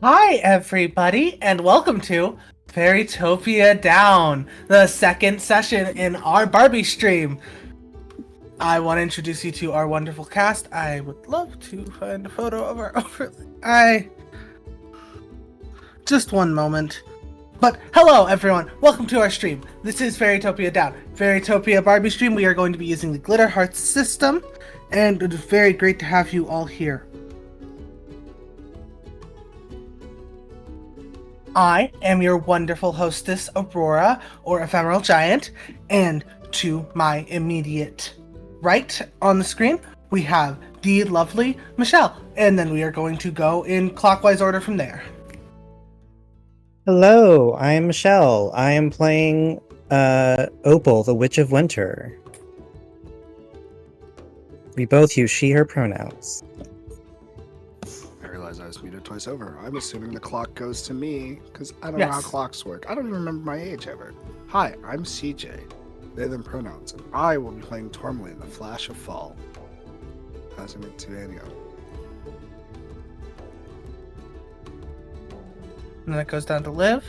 Hi, everybody, and welcome to Fairytopia Down, the second session in our Barbie stream. I want to introduce you to our wonderful cast. I would love to find a photo of our overlay. Just one moment. But hello, everyone. Welcome to our stream. This is Fairytopia Down. Fairytopia Barbie stream. We are going to be using the Glitterhearts system, and it is very great to have you all here. I am your wonderful hostess, Aurora, or Ephemeral Giant, and to my immediate right on the screen, we have the lovely Michelle, and then we are going to go in clockwise order from there. Hello, I am Michelle. I am playing Opal, the Witch of Winter. We both use she, her pronouns. I realized I was muted twice over. I'm assuming the clock goes to me, because I don't know how clocks work. I don't even remember my age ever. Hi, I'm CJ. They, them pronouns, and I will be playing Tourmaline, the Flash of Fall. How's it to Daniel? And then it goes down to Liv.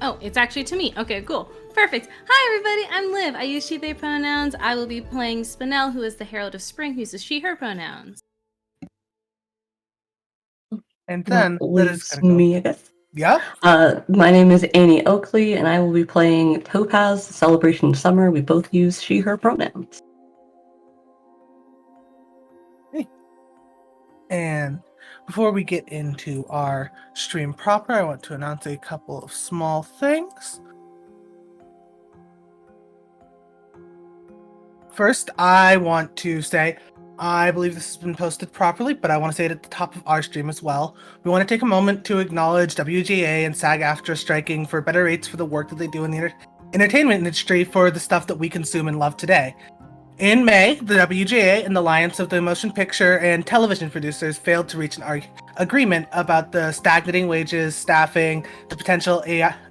Oh, it's actually to me. Okay, cool. Perfect. Hi, everybody. I'm Liv. I use she, they pronouns. I will be playing Spinel, who is the Herald of Spring, who uses she, her pronouns. And then that is me, I guess. Yeah. My name is Annie Oakley, and I will be playing Topaz, the Celebration of Summer. We both use she, her pronouns. And before we get into our stream proper, I want to announce a couple of small things. First, I want to say, I believe this has been posted properly, but I want to say it at the top of our stream as well. We want to take a moment to acknowledge WGA and SAG-AFTRA striking for better rates for the work that they do in the entertainment industry for the stuff that we consume and love today. In May, the WGA and the Alliance of the Motion Picture and Television Producers failed to reach an agreement about the stagnating wages, staffing, the potential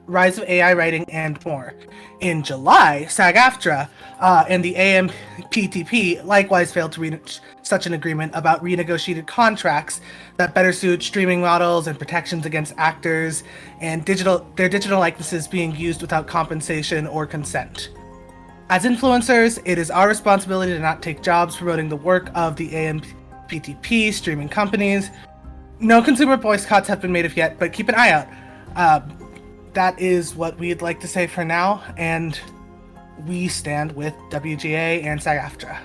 rise of AI writing, and more. In July, SAG-AFTRA and the AMPTP likewise failed to reach such an agreement about renegotiated contracts that better suit streaming models and protections against actors and their digital likenesses being used without compensation or consent. As influencers, it is our responsibility to not take jobs promoting the work of the AMPTP streaming companies. No consumer boycotts have been made of yet, but keep an eye out. That is what we'd like to say for now, and we stand with WGA and SAG-AFTRA.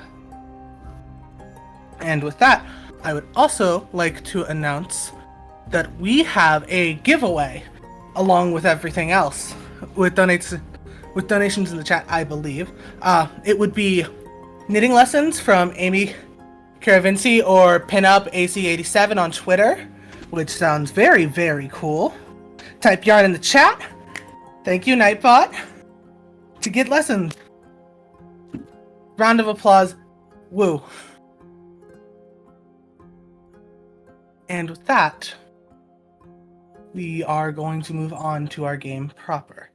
And with that, I would also like to announce that we have a giveaway along with everything else with donations in the chat, I believe. It would be knitting lessons from Amy Caravinci or Pinup AC87 on Twitter, which sounds very, very cool. Type yarn in the chat. Thank you, Nightbot. To get lessons. Round of applause. Woo. And with that, we are going to move on to our game proper.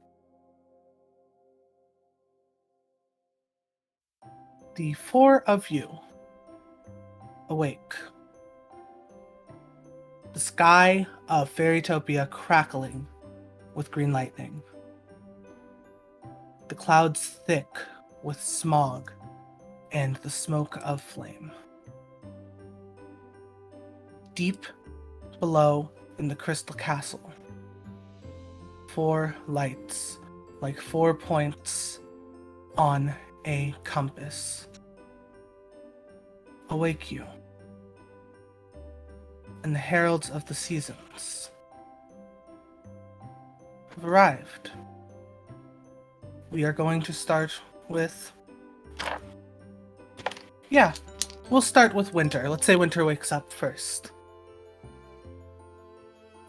The four of you awake. The sky of Fairytopia crackling with green lightning. The clouds thick with smog and the smoke of flame. Deep below in the crystal castle, 4 lights like 4 points on a compass awake you, and the heralds of the seasons have arrived. We are going to start with... we'll start with Winter. Let's say Winter wakes up first.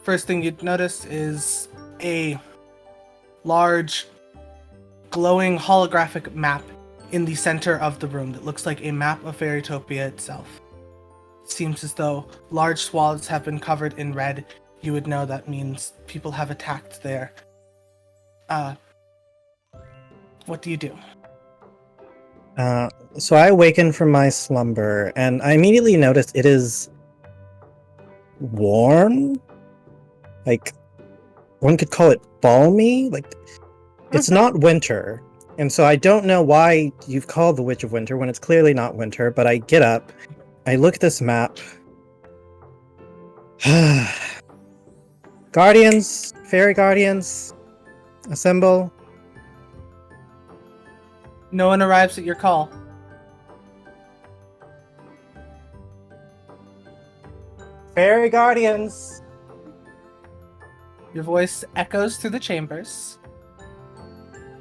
First thing you'd notice is a large, glowing holographic map in the center of the room that looks like a map of Fairytopia itself. It seems as though large swaths have been covered in red. You would know that means people have attacked there. What do you do? So I awaken from my slumber, and I immediately notice it is warm, like, one could call it balmy. Like, it's not winter. And so I don't know why you've called the Witch of Winter when it's clearly not winter, but I get up, I look at this map. Guardians, fairy guardians, assemble. No one arrives at your call. Fairy guardians. Your voice echoes through the chambers,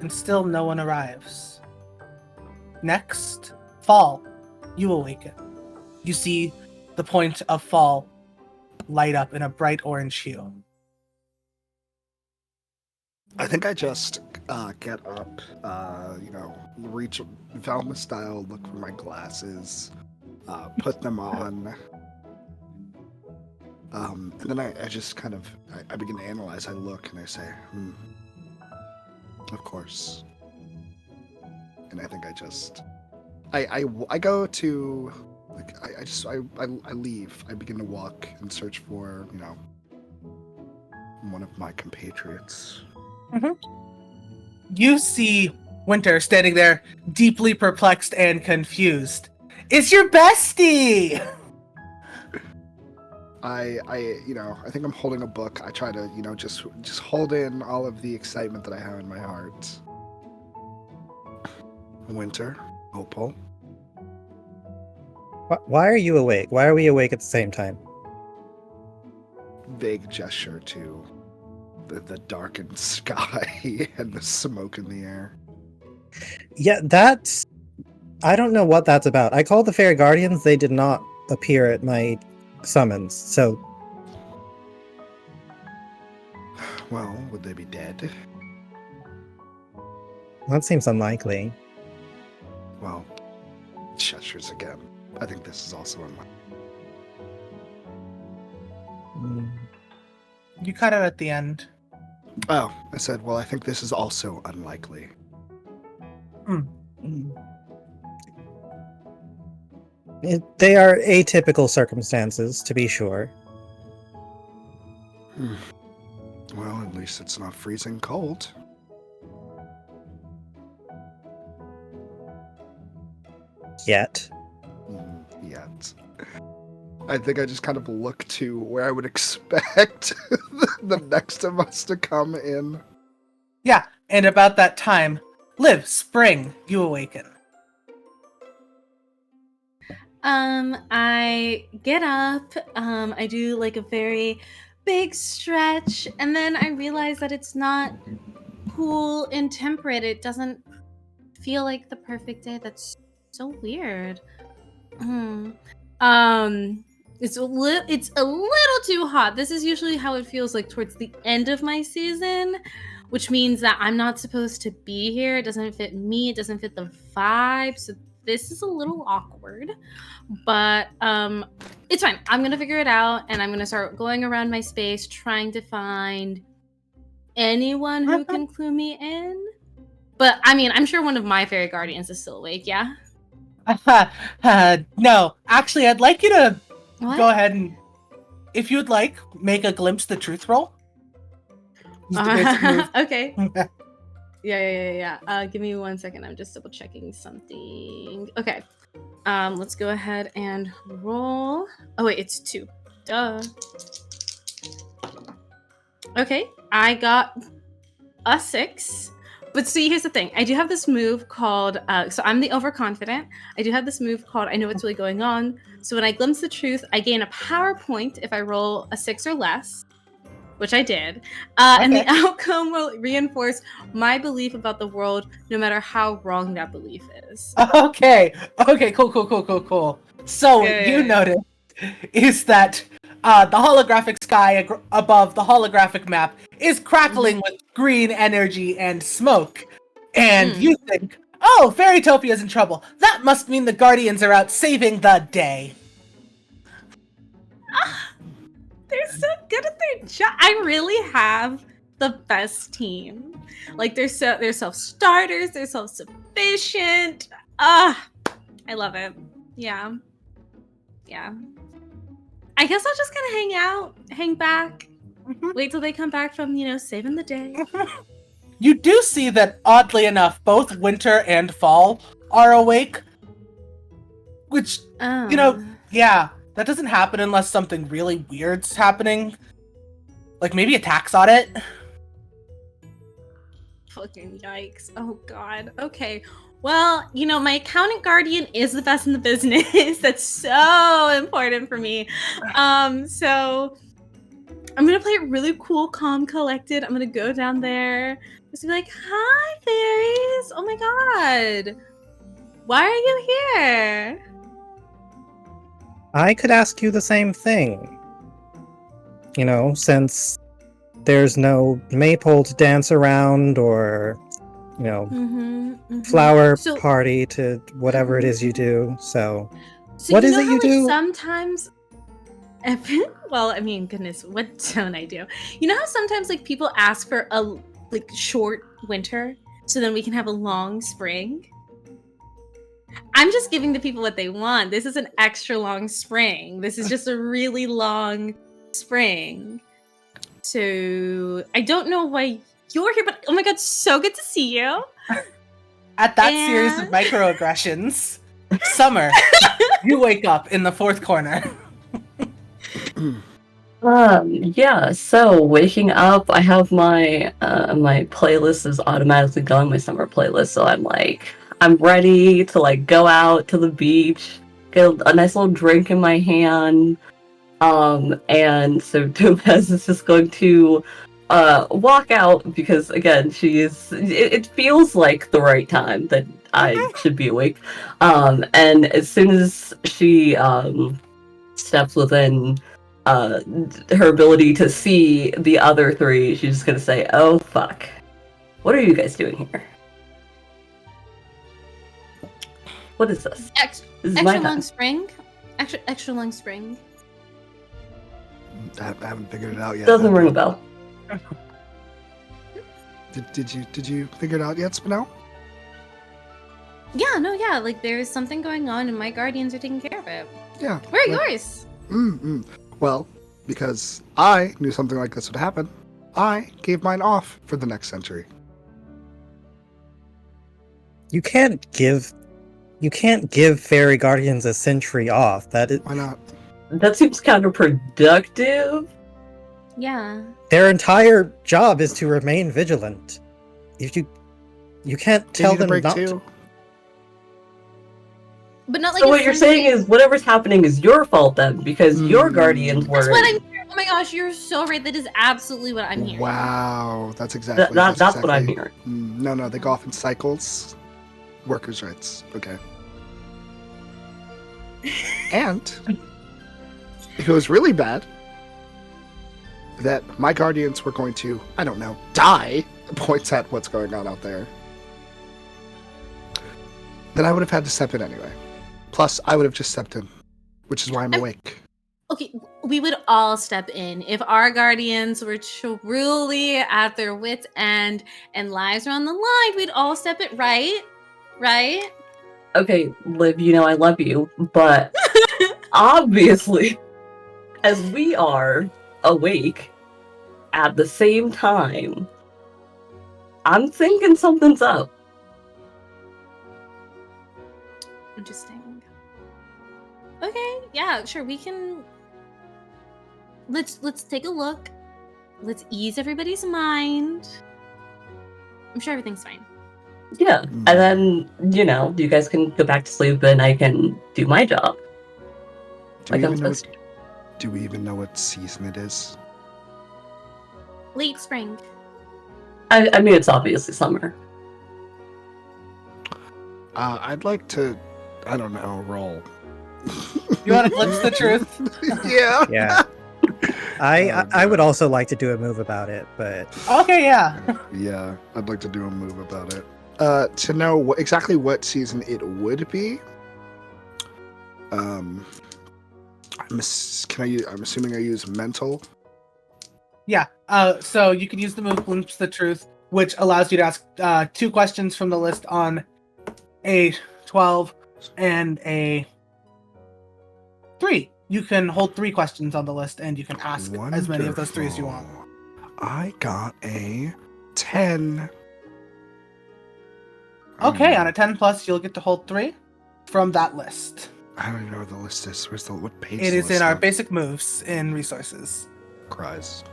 and still no one arrives. Next, Fall, you awaken. You see the point of Fall light up in a bright orange hue. I think I just get up, reach Velma style, look for my glasses, put them on. And then I just kind of, I begin to analyze. I look and I say, of course. And I think I go to, like, I leave. I begin to walk and search for, one of my compatriots. Mm-hmm. You see Winter standing there, deeply perplexed and confused. It's your bestie! I think I'm holding a book. I try to, just hold in all of the excitement that I have in my heart. Winter, Opal. Why are you awake? Why are we awake at the same time? Vague gesture to the darkened sky and the smoke in the air. Yeah, that's... I don't know what that's about. I called the Fairy Guardians. They did not appear at my summons, so... Well, would they be dead? That seems unlikely. Well, gestures again. I think this is also unlikely. You cut out at the end. Oh, I said, well, I think this is also unlikely. They are atypical circumstances, to be sure. Well, at least it's not freezing cold. Yet. Yet. I think I just kind of look to where I would expect the next of us to come in. Yeah, and about that time, Liv, Spring, you awaken. I get up, I do like a very big stretch, and then I realize that it's not cool and temperate. It doesn't feel like the perfect day. That's so weird. It's a little too hot. This is usually how it feels like towards the end of my season, which means that I'm not supposed to be here. It doesn't fit me. It doesn't fit the vibe. So this is a little awkward, but it's fine. I'm gonna figure it out, and I'm gonna start going around my space trying to find anyone who can clue me in. But I mean, I'm sure one of my fairy guardians is still awake. Yeah. No, actually, I'd like you to What? go ahead and, if you'd like, make a glimpse the truth roll. Use the basic move. Okay. Yeah. Give me 1 second. I'm just double checking something. Okay. Let's go ahead and roll. Oh wait, it's 2. Duh. Okay, I got a 6. But see, here's the thing. I do have this move called, so I'm the overconfident. I do have this move called I know what's really going on. So when I glimpse the truth, I gain a power point if I roll a 6 or less, which I did. And the outcome will reinforce my belief about the world, no matter how wrong that belief is. Okay, cool. So what you noticed is that the holographic sky above the holographic map is crackling with green energy and smoke. And you think, oh, Fairytopia's in trouble. That must mean the Guardians are out saving the day. They're so good at their job. I really have the best team. Like they're self-starters, they're self-sufficient. I love it. Yeah. I guess I'll just kind of hang back, Wait till they come back from, saving the day. You do see that, oddly enough, both winter and fall are awake. Which, yeah, that doesn't happen unless something really weird's happening. Like maybe a tax audit. Fucking yikes. Oh, God. Okay. Well, my accountant guardian is the best in the business. That's so important for me. So I'm going to play it really cool, calm, collected. I'm going to go down there. Just be like, hi, fairies. Oh, my God. Why are you here? I could ask you the same thing. Since there's no maypole to dance around or, flower party to whatever it is you do. So what is it you do? Sometimes, well, I mean, goodness, what don't I do? You know how sometimes people ask for a short winter so then we can have a long spring? I'm just giving the people what they want. This is an extra long spring. This is just a really long spring. So I don't know why you're here, but oh my God, so good to see you. At that series of microaggressions, Summer, you wake up in the fourth corner. Yeah, so waking up, I have my my playlist is automatically going, my summer playlist, so I'm ready to go out to the beach, get a nice little drink in my hand. And so Topaz is just going to walk out because again, it feels like the right time that I should be awake. And as soon as she steps within her ability to see the other three, she's just gonna say, "Oh fuck. What are you guys doing here? What is this? This is extra long spring? Extra long spring. I haven't figured it out yet. Doesn't ring a bell. Did you figure it out yet, Spinel? Yeah, there's something going on and my guardians are taking care of it. Yeah. Where are yours? Well, because I knew something like this would happen, I gave mine off for the next century. You can't give fairy guardians a century off. Why not? That seems counterproductive. Yeah. Their entire job is to remain vigilant. If you can't tell them not to. But not So what you're saying is whatever's happening is your fault then, because your guardians were. That's what I'm hearing. Oh my gosh, you're so right. That is absolutely what I'm hearing. Wow, that's exactly. That's what I'm hearing. No, they go off in cycles. Workers' rights. Okay. And if it was really bad, that my guardians were going to, I don't know, die, points at what's going on out there, then I would have had to step in anyway. Plus, I would have just stepped in, which is why I'm awake. Okay, we would all step in if our guardians were truly at their wits' end and lives were on the line. We'd all step it, right? Right? Okay, Liv, I love you, but obviously, as we are awake at the same time, I'm thinking something's up. Interesting. Okay, yeah, sure, we can. Let's take a look. Let's ease everybody's mind. I'm sure everything's fine. Yeah, and then, you guys can go back to sleep and I can do my job. Do we even know what season it is? Late spring. I mean, it's obviously summer. I'd like to, I don't know, roll. You want to glimpse the truth? Yeah. Yeah. I would also like to do a move about it, but Okay, yeah. Yeah, I'd like to do a move about it. To know exactly what season it would be. I'm assuming I use mental. Yeah. So you can use the move Glimpse the Truth, which allows you to ask 2 questions from the list on a 12 and a 3. You can hold 3 questions on the list, and you can ask as many of those 3 as you want. Wonderful. I got a 10. Okay, on a 10 plus, you'll get to hold 3 from that list. I don't even know where the list is. What page? It is in our basic moves in resources. Cries.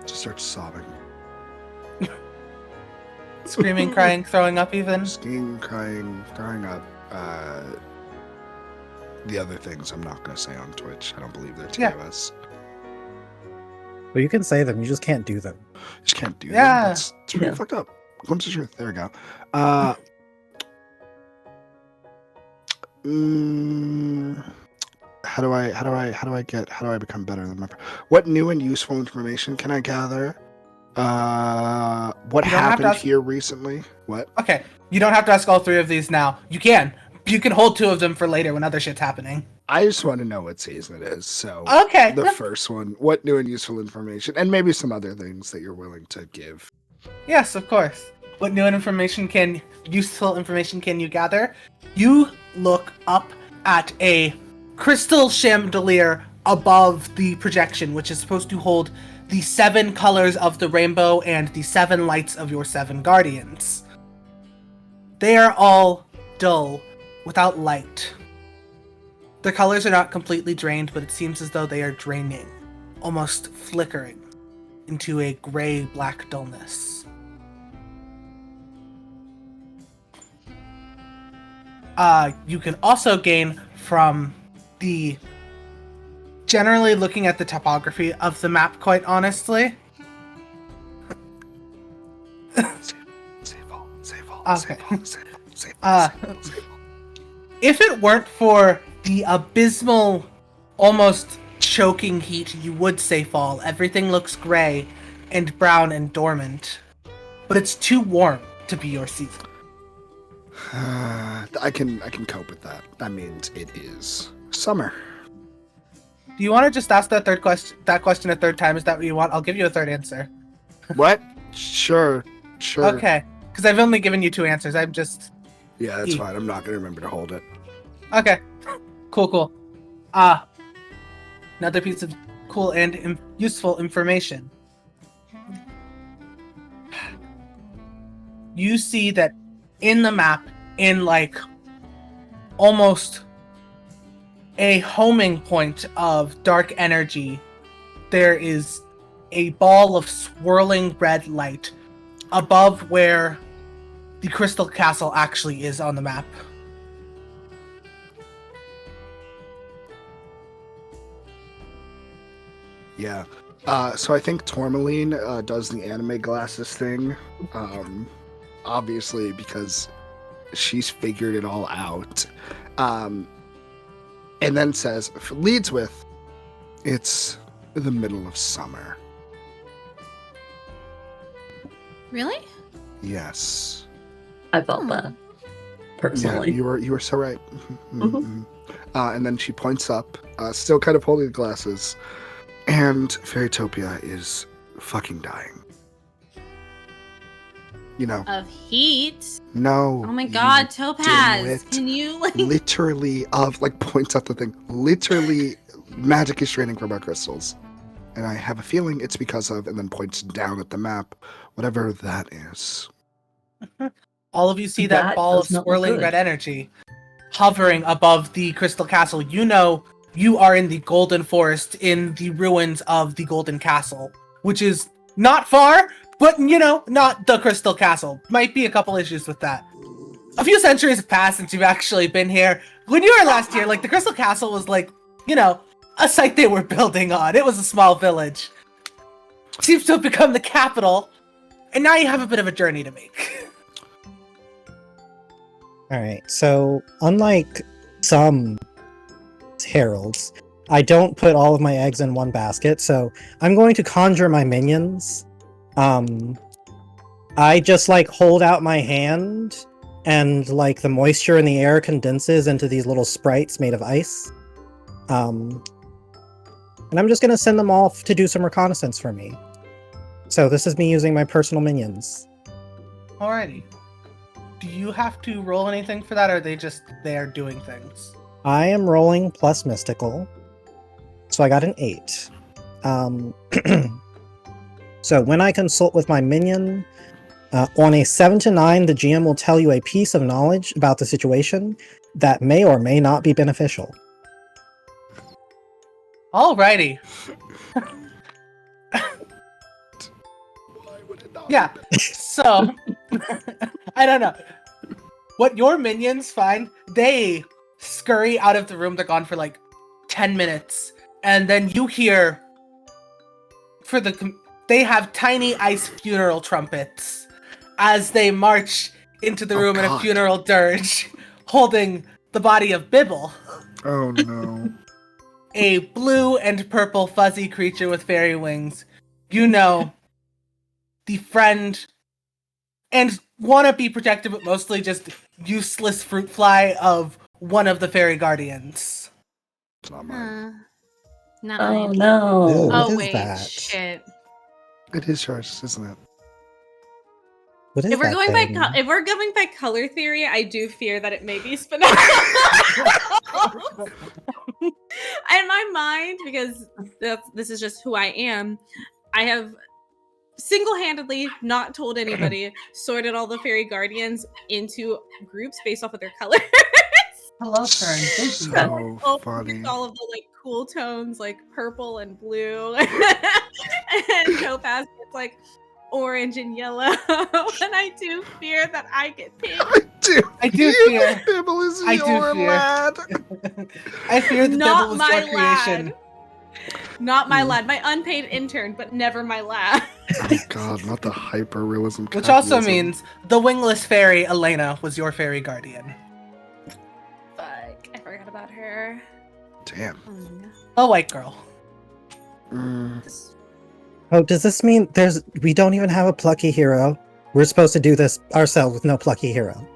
Just starts sobbing. Screaming, crying, throwing up even. Skiing, crying, throwing up. The other things I'm not going to say on Twitch. I don't believe they're TOS. Well, you can say them, you just can't do them. Just can't do Yeah. that. It's really fucked up. Glimpse of truth. There we go. How do I become better than my? What new and useful information can I gather? What happened here recently? What? Okay, you don't have to ask all 3 of these now. You can. You can hold 2 of them for later when other shit's happening. I just want to know what season it is. So Okay. the first one, what new and useful information, and maybe some other things that you're willing to give. Yes, of course. What new useful information can you gather? You look up at a crystal chandelier above the projection, which is supposed to hold the 7 colors of the rainbow and the 7 lights of your 7 guardians. They are all dull, without light. The colors are not completely drained, but it seems as though they are draining, almost flickering into a gray-black dullness. You can also gain from the generally looking at the topography of the map, quite honestly. If it weren't for the abysmal, almost choking heat, you would say fall. Everything looks gray and brown and dormant. But it's too warm to be your season. I can cope with that. That means it is summer. Do you want to just ask that question a third time? Is that what you want? I'll give you a third answer. What? Sure. Okay, because I've only given you 2 answers. I'm just... Yeah, that's fine. I'm not going to remember to hold it. Okay. Cool. Another piece of cool and useful information. You see that in the map, in like almost a homing point of dark energy, there is a ball of swirling red light above where the Crystal Castle actually is on the map. Yeah. So I think Tourmaline does the anime glasses thing. Obviously, because she's figured it all out. And then leads with, it's the middle of summer. Really? Yes. I felt that personally. Yeah, you were so right. And then she points up, still kind of holding the glasses, and Fairytopia is fucking dying. You know. Of heat? No. Oh my god, Topaz! dimwit. Can you Literally points out the thing. Literally, magic is draining from our crystals. And I have a feeling it's because of, and then points down at the map, whatever that is. All of you see that ball of does not look swirling good. red energy hovering above the Crystal Castle. You know you are in the Golden Forest, in the ruins of the Golden Castle, which is not far, but, not the Crystal Castle. Might be a couple issues with that. A few centuries have passed since you've actually been here. When you were last here, the Crystal Castle was a site they were building on. It was a small village. Seems to have become the capital, and now you have a bit of a journey to make. Alright, so unlike some heralds, I don't put all of my eggs in one basket, so I'm going to conjure my minions. I just hold out my hand, and the moisture in the air condenses into these little sprites made of ice. And I'm just gonna send them off to do some reconnaissance for me. So this is me using my personal minions. Alrighty. Do you have to roll anything for that, or are they just there doing things? I am rolling plus mystical. So I got an 8. So when I consult with my minion, on a 7 to 9, the GM will tell you a piece of knowledge about the situation that may or may not be beneficial. Alrighty. Why would it not Yeah. be So I don't know. What your minions find, they scurry out of the room. They're gone for like 10 minutes. And then you hear they have tiny ice funeral trumpets as they march into the room in a God. funeral dirge, holding the body of Bibble, Oh no. a blue and purple fuzzy creature with fairy wings. You know, the friend and wanna be protected, but mostly just useless fruit fly of one of the fairy guardians. It's not mine. Not Oh mine. no. Ew. What Oh is wait, that? shit. It is yours, isn't it? What is If we're that going thing? by if we're going by color theory, I do fear that it may be Spinel. In my mind, because this is just who I am, I have single-handedly, not told anybody, sorted all the fairy guardians into groups based off of their colors. Hello, So Oh, funny. it's all of the like cool tones, like purple and blue, and Topaz gets like orange and yellow. And I do fear that I get pink. I do fear. Bibble is I do your fear. lad. I fear the Not Bibble was my your creation. lad. Not my lad, my unpaid intern, but never my lad. Oh god, not the hyper realism. Which also means the wingless fairy Elena was your fairy guardian. Fuck, I forgot about her. Damn. A white girl. Oh, does this mean we don't even have a plucky hero? We're supposed to do this ourselves with no plucky hero.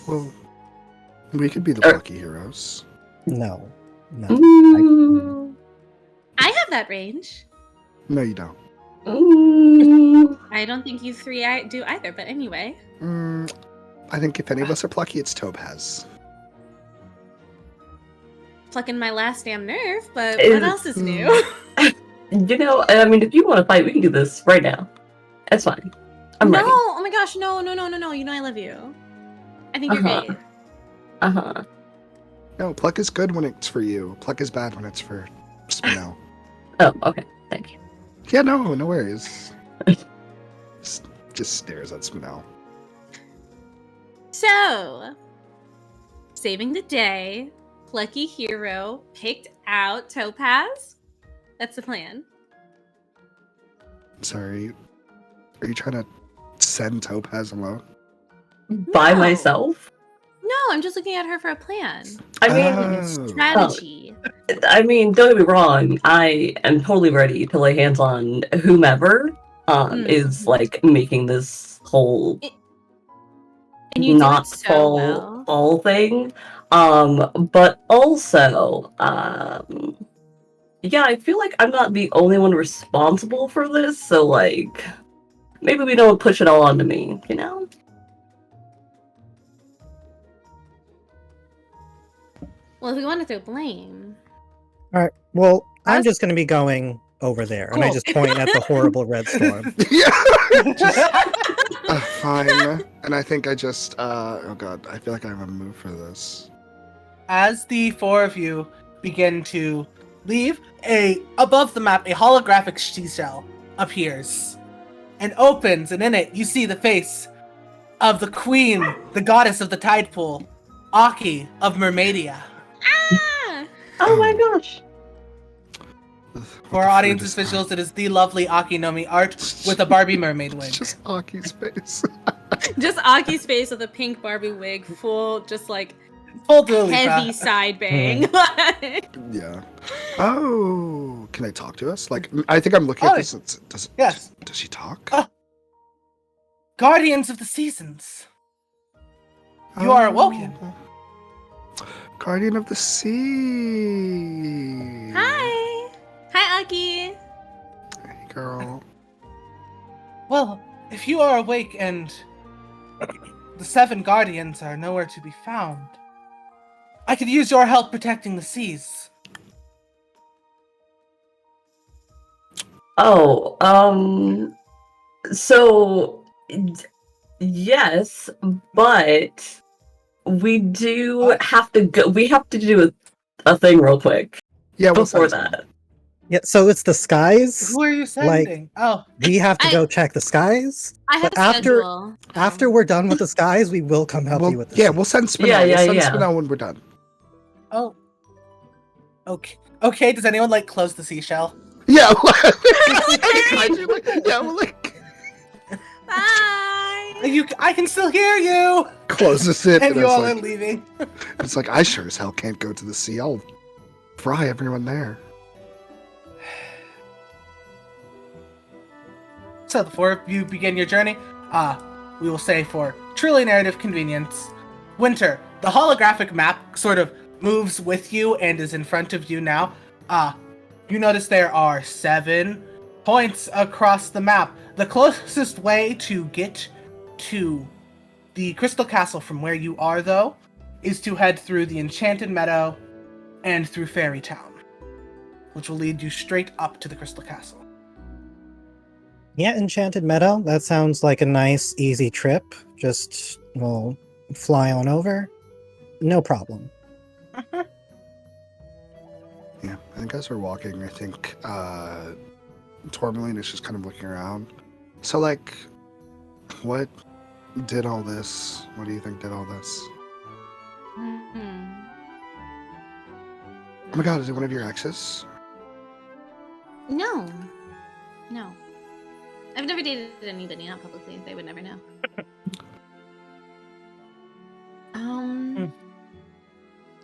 Well, we could be the plucky heroes. No. Ooh. I have that range. No, you don't. Ooh. I don't think you three do either, but anyway. I think if any of us are plucky, it's Topaz. Plucking my last damn nerve, but Is- what else is new? You know, I mean, if you want to fight, we can do this right now. That's fine. I'm no, ready. oh my gosh, no. You know I love you. I think you're Uh-huh. great. Uh-huh. No, pluck is good when it's for you. Pluck is bad when it's for Spinel. Oh, okay. Thank you. Yeah, no worries. just stares at Spinel. So, saving the day, plucky hero picked out Topaz. That's the plan. Sorry, are you trying to send Topaz alone? By No. myself? No, I'm just looking at her for a plan. I mean, Oh. Strategy. don't get me wrong. I am totally ready to lay hands on whomever is like making this whole And you do not it so fall thing. But also, yeah, I feel like I'm not the only one responsible for this, so like maybe we don't push it all onto me, you know? well. If we want to throw blame, Alright, well, I'm Us? just going to be going over there, and I Cool. just point at the horrible red storm. Yeah. Fine. And I think I just. Oh god, I feel like I have a move for this. As the four of you begin to leave, above the map, a holographic seashell appears and opens, and in it you see the face of the queen, the goddess of the tide pool, Aki of Mermaidia. ah, Oh my gosh. For our audience's visuals, it is the lovely Aki Nomi art with a Barbie mermaid wig. It's just Aki's face. just Aki's face with a pink Barbie wig, full, just like Full Dua Lipa. heavy side bang. Yeah. Oh, can they talk to us? Like, I think I'm looking at this. Yes. Does she talk? Guardians of the Seasons. You are awoken. Guardian of the Sea. Hi, Aki. Hey, girl. Well, if you are awake and the 7 guardians are nowhere to be found, I could use your help protecting the seas. Oh, so yes, but we do What? have to go. We have to do a thing real quick Yeah, we'll before send that. Yeah, so it's the skies. Who are you sending? Oh, We have to I- go check the skies. I have But a after schedule. after we're done with the skies, we will come help you with the we'll send Spinel. Yeah, We'll send yeah. Spinel when we're done. oh. Okay. Okay. Does anyone like close the seashell? Yeah. Yeah, we'll like Bye. I can still hear you. closes it, And and you all it's are like, leaving. it's like I sure as hell can't go to the sea. I'll fry everyone there. So before you begin your journey, we will say for truly narrative convenience, Winter, the holographic map sort of moves with you and is in front of you now. You notice there are 7 points across the map. The closest way to get to the Crystal Castle from where you are, though, is to head through the Enchanted Meadow and through Fairy Town, which will lead you straight up to the Crystal Castle. Yeah, Enchanted Meadow. That sounds like a nice, easy trip. Just, we'll fly on over. No problem. Yeah, I think as we're walking, I think Tourmaline is just kind of looking around. So, like, what did all this? What do you think did all this? Hmm. Oh my god, is it one of your exes? No. No. I've never dated anybody, not publicly. They would never know.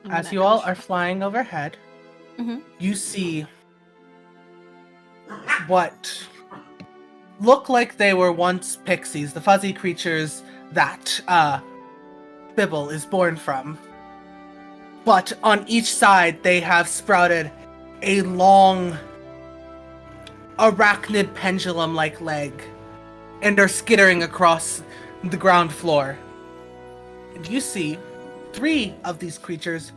As you all are flying overhead, you see what look like they were once pixies, the fuzzy creatures that Bibble is born from. But on each side, they have sprouted a long arachnid pendulum-like leg and are skittering across the ground floor. And you see 3 of these creatures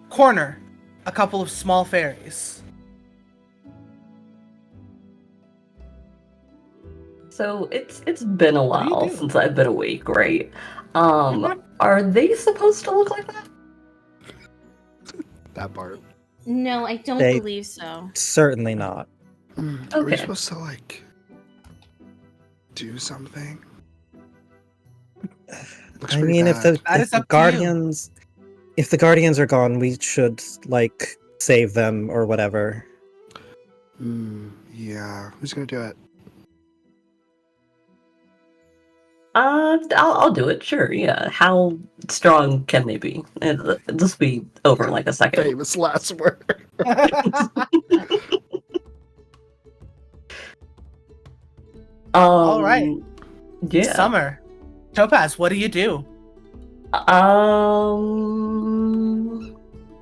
corner a couple of small fairies. So it's been a What do you while do? since I've been awake, right? Are they supposed to look like that? That part. No, I don't They- believe so. Certainly not. Are we Okay. supposed to, like, do something? Looks I pretty mean, bad. That if is the up to you. guardians, if the guardians are gone, we should like save them or whatever. Yeah. Who's gonna do it? I'll do it. Sure. Yeah. How strong can they be? It'll just be over in like a second. Famous last word. All right. Yeah. Summer. Topaz, what do you do?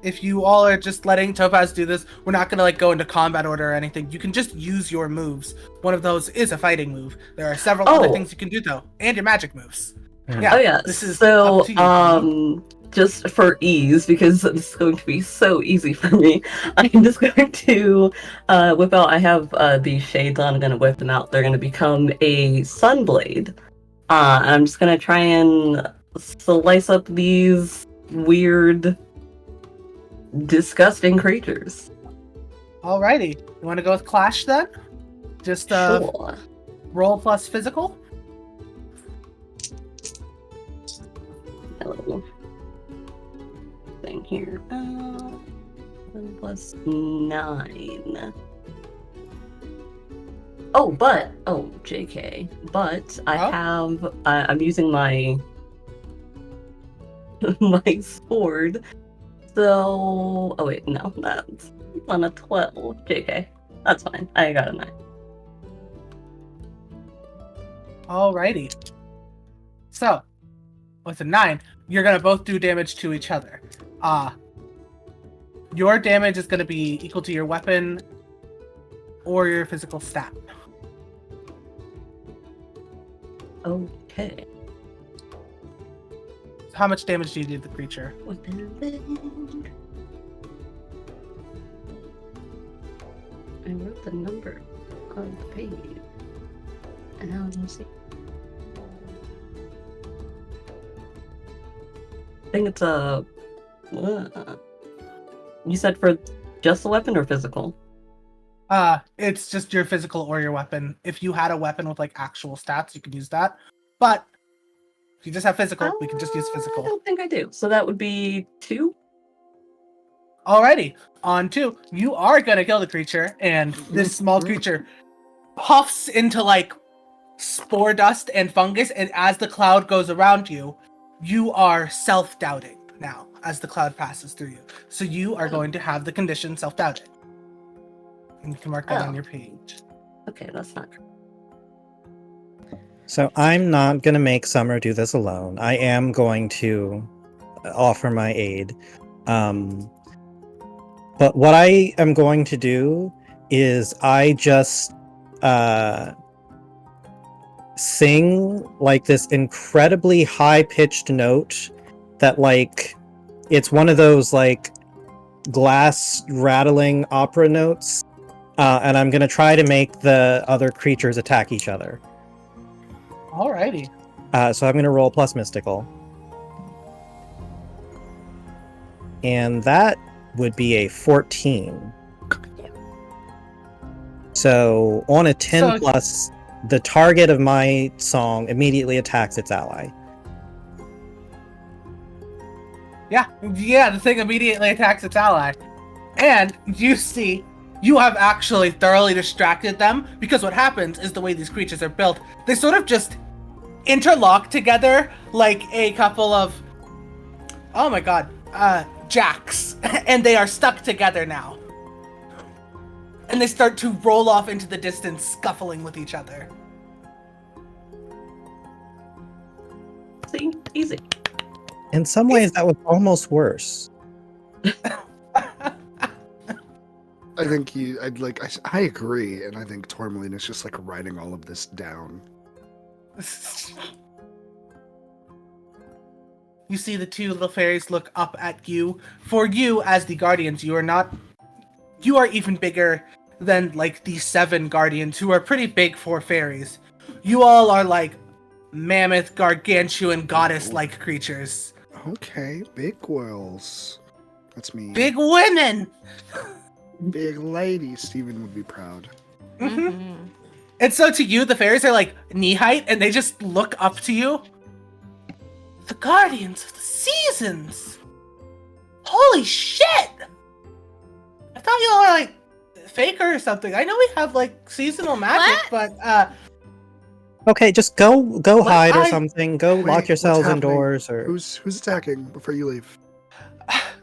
If you all are just letting Topaz do this, we're not gonna like go into combat order or anything. You can just use your moves. One of those is a fighting move. There are several other things you can do though, and your magic moves. Yeah. Oh yeah. This is so up to you. just for ease, because this is going to be so easy for me, I'm just going to whip out. I have these shades on. I'm gonna whip them out. They're gonna become a sunblade. I'm just gonna try and slice up these weird, disgusting creatures. Alrighty. You want to go with Clash then? Just Sure. roll plus physical. Hello. Thing here. 1 plus 9. Oh, JK. But I have. I'm using my my sword. So, oh wait, no, that's on a 12. JK. That's fine. I got a 9. Alrighty. So, with a 9, you're gonna both do damage to each other. Your damage is gonna be equal to your weapon or your physical stat. Okay. How much damage do you do to the creature? I wrote the number on the page. And now let me see. I think it's a. You said for just the weapon or physical? It's just your physical or your weapon. If you had a weapon with like actual stats, you could use that. But if you just have physical, we can just use I physical. don't think I do. So that would be 2. Alrighty, on 2. You are gonna kill the creature, and this small creature puffs into like spore dust and fungus, and as the cloud goes around you, you are self-doubting now as the cloud passes through you. So you are going to have the condition self-doubting. And you can mark that on your page. Okay, that's not. So I'm not going to make Summer do this alone. I am going to offer my aid. But what I am going to do is I just sing like this incredibly high-pitched note that like it's one of those like glass rattling opera notes. And I'm going to try to make the other creatures attack each other. Alrighty. So I'm going to roll plus mystical. And that would be a 14. So on a 10 plus, the target of my song immediately attacks its ally. Yeah, the thing immediately attacks its ally. And you see, you have actually thoroughly distracted them, because what happens is the way these creatures are built, they sort of just interlock together like a couple of, oh my god, jacks, and they are stuck together now. And they start to roll off into the distance, scuffling with each other. See? Easy. In some ways, that was almost worse. I think I agree, and I think Tourmaline is just like writing all of this down. You see the 2 little fairies look up at you. For you, as the guardians, you are even bigger than like the 7 guardians, who are pretty big for fairies. You all are like mammoth, gargantuan, goddess-like creatures. Okay, big girls. That's me. Big women! Big lady. Steven would be proud. Mm-hmm. And so to you, the fairies are like knee height, and they just look up to you. The guardians of the seasons! Holy shit! I thought you all were like faker or something. I know we have like seasonal magic, but Okay, just go hide or something. Go Wait, lock yourselves what's happening? indoors or Who's attacking before you leave?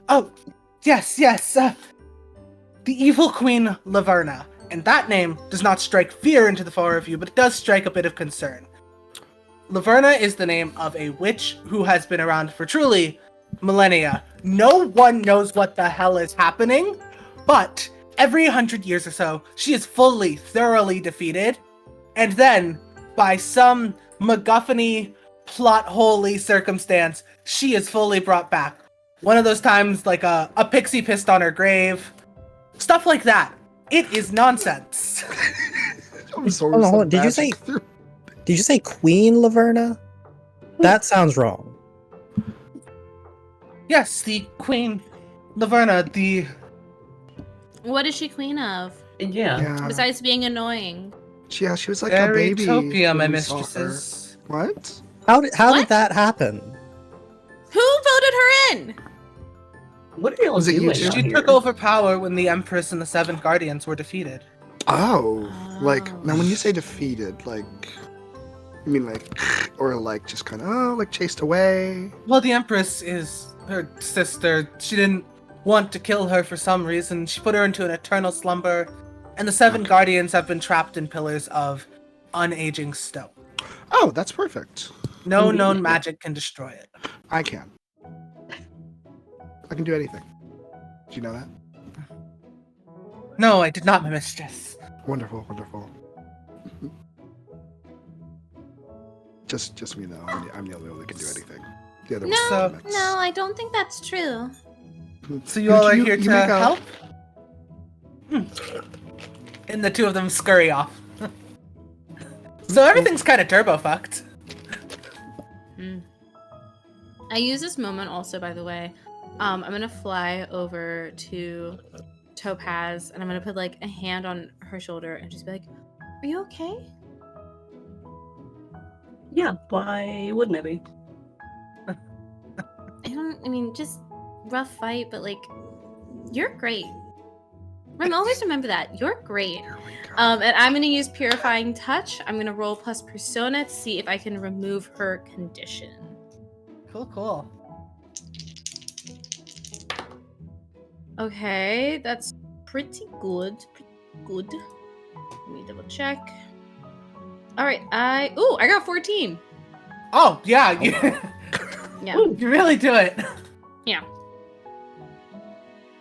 Oh, yes. The evil queen Laverna. And that name does not strike fear into the 4 of you, but it does strike a bit of concern. Laverna is the name of a witch who has been around for truly millennia. No one knows what the hell is happening, but every 100 years or so, she is thoroughly defeated, and then, by some MacGuffin-y, plot-holy circumstance, she is fully brought back. One of those times, like a pixie pissed on her grave. Stuff like that. It is nonsense. Hold on. Did you say Queen Laverna? That sounds wrong. Yes, the Queen Laverna, the... What is she queen of? Yeah. Besides being annoying. Yeah, she was like a baby. Fairytopia, my when we saw her. mistresses. What? How did that happen? Who voted her in? What are y'all Was it you doing? two? out She here? took over power when the Empress and the 7 Guardians were defeated. Oh, like Oh. now when you say defeated, like you mean like, or like just kind of like chased away? Well, the Empress is her sister. She didn't want to kill her for some reason. She put her into an eternal slumber, and the 7 Guardians have been trapped in pillars of unaging stone. Oh, that's perfect. No known Convenient. magic can destroy it. I can. I can do anything. Do you know that? No, I did not, my mistress. Wonderful, wonderful. Just me though. I'm the only one that can do anything. The other No, was no, I don't think that's true. So you all are here you to may go. help? And the two of them scurry off. So everything's kind of turbo fucked. I use this moment also, by the way. I'm gonna fly over to Topaz and I'm gonna put like a hand on her shoulder and just be like, "Are you okay?" Yeah, why wouldn't it be? I mean, just rough fight, but like, you're great. Always remember that. You're great. Here we go. And I'm gonna use Purifying Touch. I'm gonna roll plus Persona to see if I can remove her condition. Cool. Okay, that's pretty good. Let me double check. All right, I got 14. Oh, yeah, you, Yeah. you really do it. Yeah.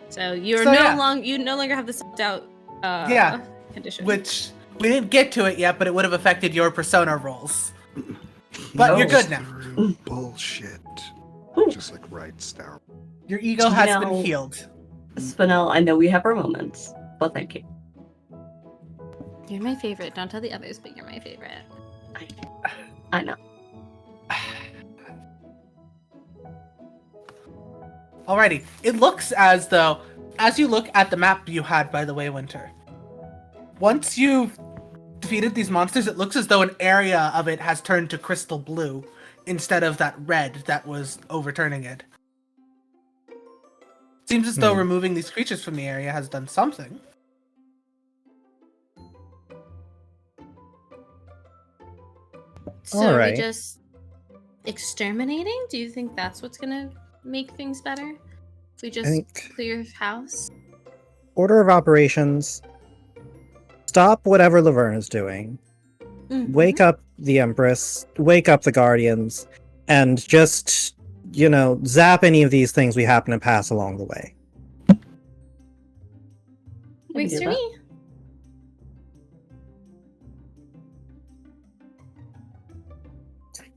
So you're So, no yeah. longer you no longer have the self-doubt Yeah, condition. Which, we didn't get to it yet, but it would have affected your persona rolls. But you're good now. Bullshit. Just like writes down. Your ego has Now- been healed. Spinel, I know we have our moments, but thank you. You're my favorite. Don't tell the others, but you're my favorite. I know. Alrighty, it looks as though, as you look at the map you had, by the way, Winter, once you've defeated these monsters, it looks as though an area of it has turned to crystal blue instead of that red that was overturning it. Seems as though removing these creatures from the area has done something. So All are right. we just exterminating? Do you think that's what's gonna make things better? If we just think- clear house? Order of operations. Stop whatever Laverne is doing. Mhm. Wake up the Empress. Wake up the Guardians. And just, zap any of these things we happen to pass along the way. Works do for that. me.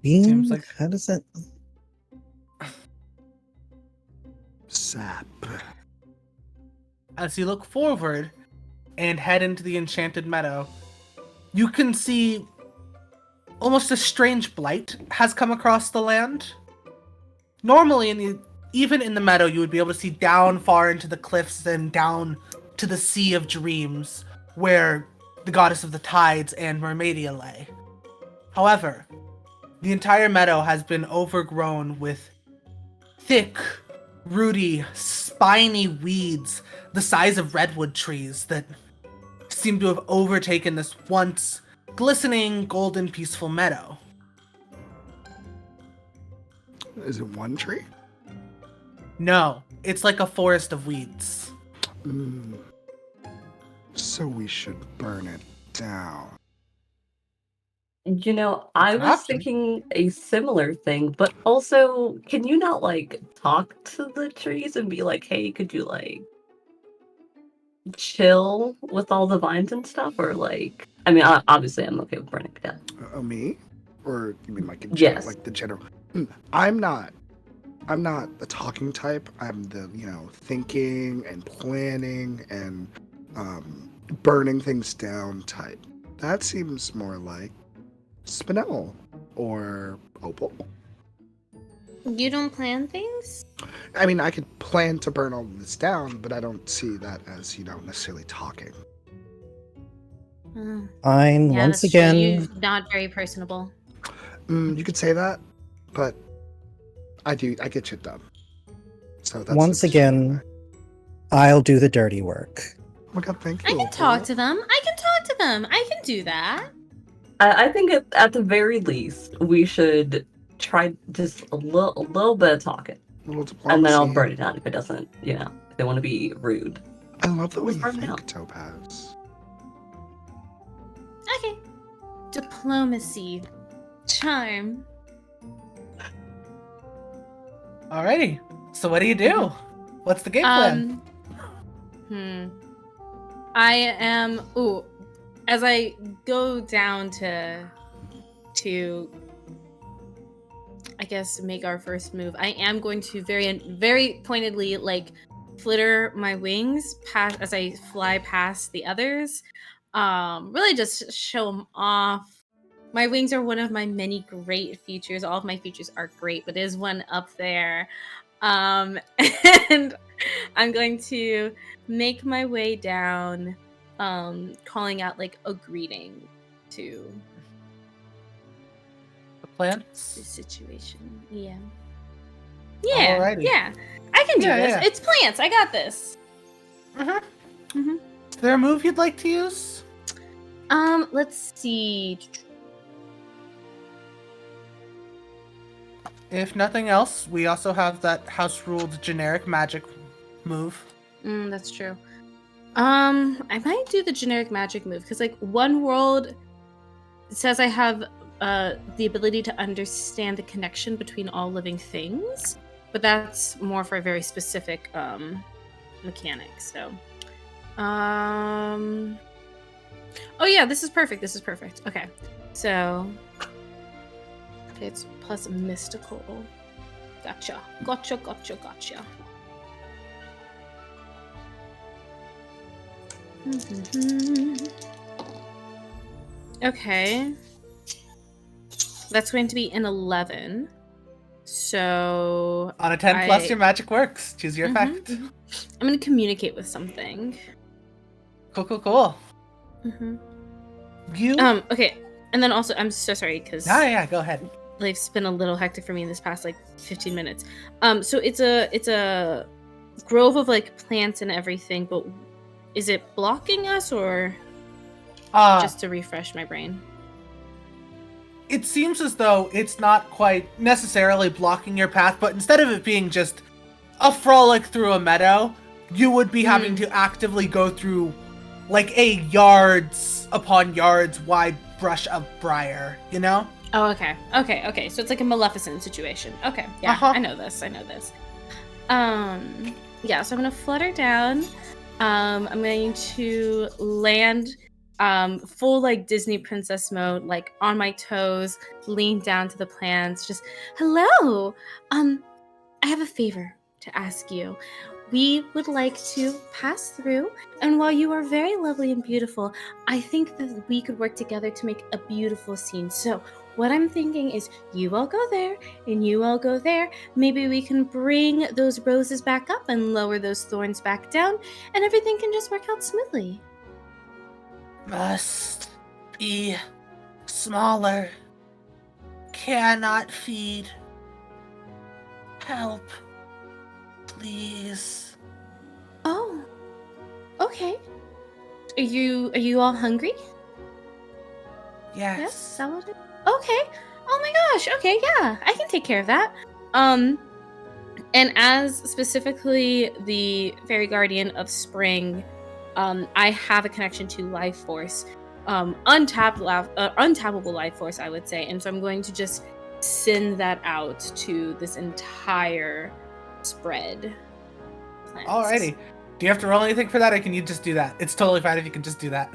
Seems like- How does that... Sap. As you look forward and head into the Enchanted Meadow, you can see almost a strange blight has come across the land. Normally, even in the meadow, you would be able to see down far into the cliffs and down to the Sea of Dreams, where the goddess of the tides and Mermaidia lay. However, the entire meadow has been overgrown with thick, rooty, spiny weeds the size of redwood trees that seem to have overtaken this once glistening, golden, peaceful meadow. Is it one tree? No, it's like a forest of weeds. So we should burn it down. I It's an was option. thinking a similar thing, but also, can you not, talk to the trees and be like, hey, could you, chill with all the vines and stuff? Or, obviously I'm okay with burning it down. Me? Or you mean like in Yes. like the general? I'm not the talking type. I'm the thinking and planning and burning things down type. That seems more like Spinel or Opal. You don't plan things? I mean, I could plan to burn all of this down, but I don't see that as necessarily talking. Fine, Yeah, once that's true. again... You're not very personable. You could say that, but I get shit done. So that's Once the again, I'll do the dirty work. Oh my god, thank I you. can talk to them. I can do that. I think at the very least, we should try just a little bit of talking. Little diplomacy. And then I'll burn it down if it doesn't, if they want to be rude. I love the way you Burn it think, down. Topaz. Okay. Diplomacy. Charm. Alrighty, so what do you do? What's the game plan? I am as I go down to I guess, make our first move, I am going to very pointedly like flitter my wings past as I fly past the others. Really just show them off. My wings are one of my many great features. All of my features are great, but there's one up there. And I'm going to make my way down, calling out like a greeting to The plants. the situation. Yeah. Alrighty. Yeah. I can do this. Yeah. It's plants. I got this. Is there a move you'd like to use? Let's see. If nothing else, we also have that house-ruled generic magic move. That's true. I might do the generic magic move because, like, one world says I have the ability to understand the connection between all living things, but that's more for a very specific mechanic. So, oh yeah, this is perfect. This is perfect. Okay, so it's plus mystical. Gotcha. Okay. That's going to be an 11. So On a 10 plus, your magic works. Choose your effect. I'm going to communicate with something. Cool. You? Okay. And then also, I'm so sorry because Yeah, go ahead. life's been a little hectic for me in this past like 15 minutes. So it's a grove of like plants and everything, but is it blocking us or just to refresh my brain? It seems as though it's not quite necessarily blocking your path, but instead of it being just a frolic through a meadow, you would be having to actively go through like a yards upon yards wide brush of briar, you know? Oh, okay. So it's like a Maleficent situation. Okay, yeah, I know this. Yeah, so I'm gonna flutter down. I'm going to land full like Disney princess mode, like on my toes, lean down to the plants, just hello. I have a favor to ask you. We would like to pass through, and while you are very lovely and beautiful, I think that we could work together to make a beautiful scene. So what I'm thinking is you all go there, and you all go there. Maybe we can bring those roses back up and lower those thorns back down, and everything can just work out smoothly. Must be smaller. Cannot feed. Help. Please. Oh, okay. Are you all hungry? Yes. Is that what it... Okay. Oh my gosh. Okay, yeah. I can take care of that. And as specifically the fairy guardian of spring, I have a connection to life force. Untappable life force, I would say. And so I'm going to just send that out to this entire spread. Plants. Alrighty. Do you have to roll anything for that, or can you just do that? It's totally fine if you can just do that.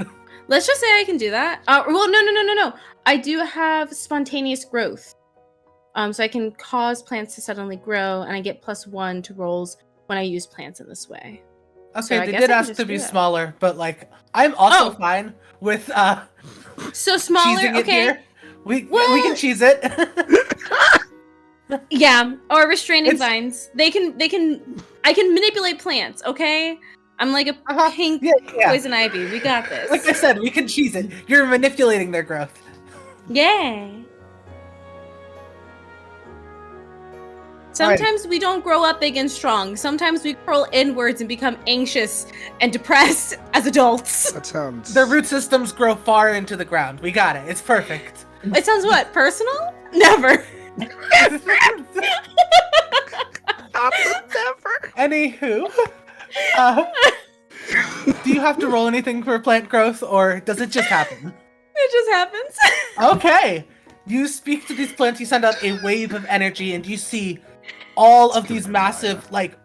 Let's just say I can do that. Well, no. I do have spontaneous growth. So I can cause plants to suddenly grow, and I get +1 to rolls when I use plants in this way. Okay, So I they guess did I can ask just to do be that. smaller, but like I'm also fine with So smaller, cheesing it okay. here. We Well- can cheese it. Yeah, or restraining It's- vines. I can manipulate plants, okay? I'm like a pink Yeah. poison ivy. We got this. Like I said, we can cheese it. You're manipulating their growth. Yay. Sometimes we don't grow up big and strong. Sometimes we curl inwards and become anxious and depressed as adults. That sounds. Their root systems grow far into the ground. We got it. It's perfect. It sounds what? Personal? Never. Anywho, do you have to roll anything for plant growth, or does it just happen? It just happens. Okay. You speak to these plants, you send out a wave of energy, and you see all of these massive, like,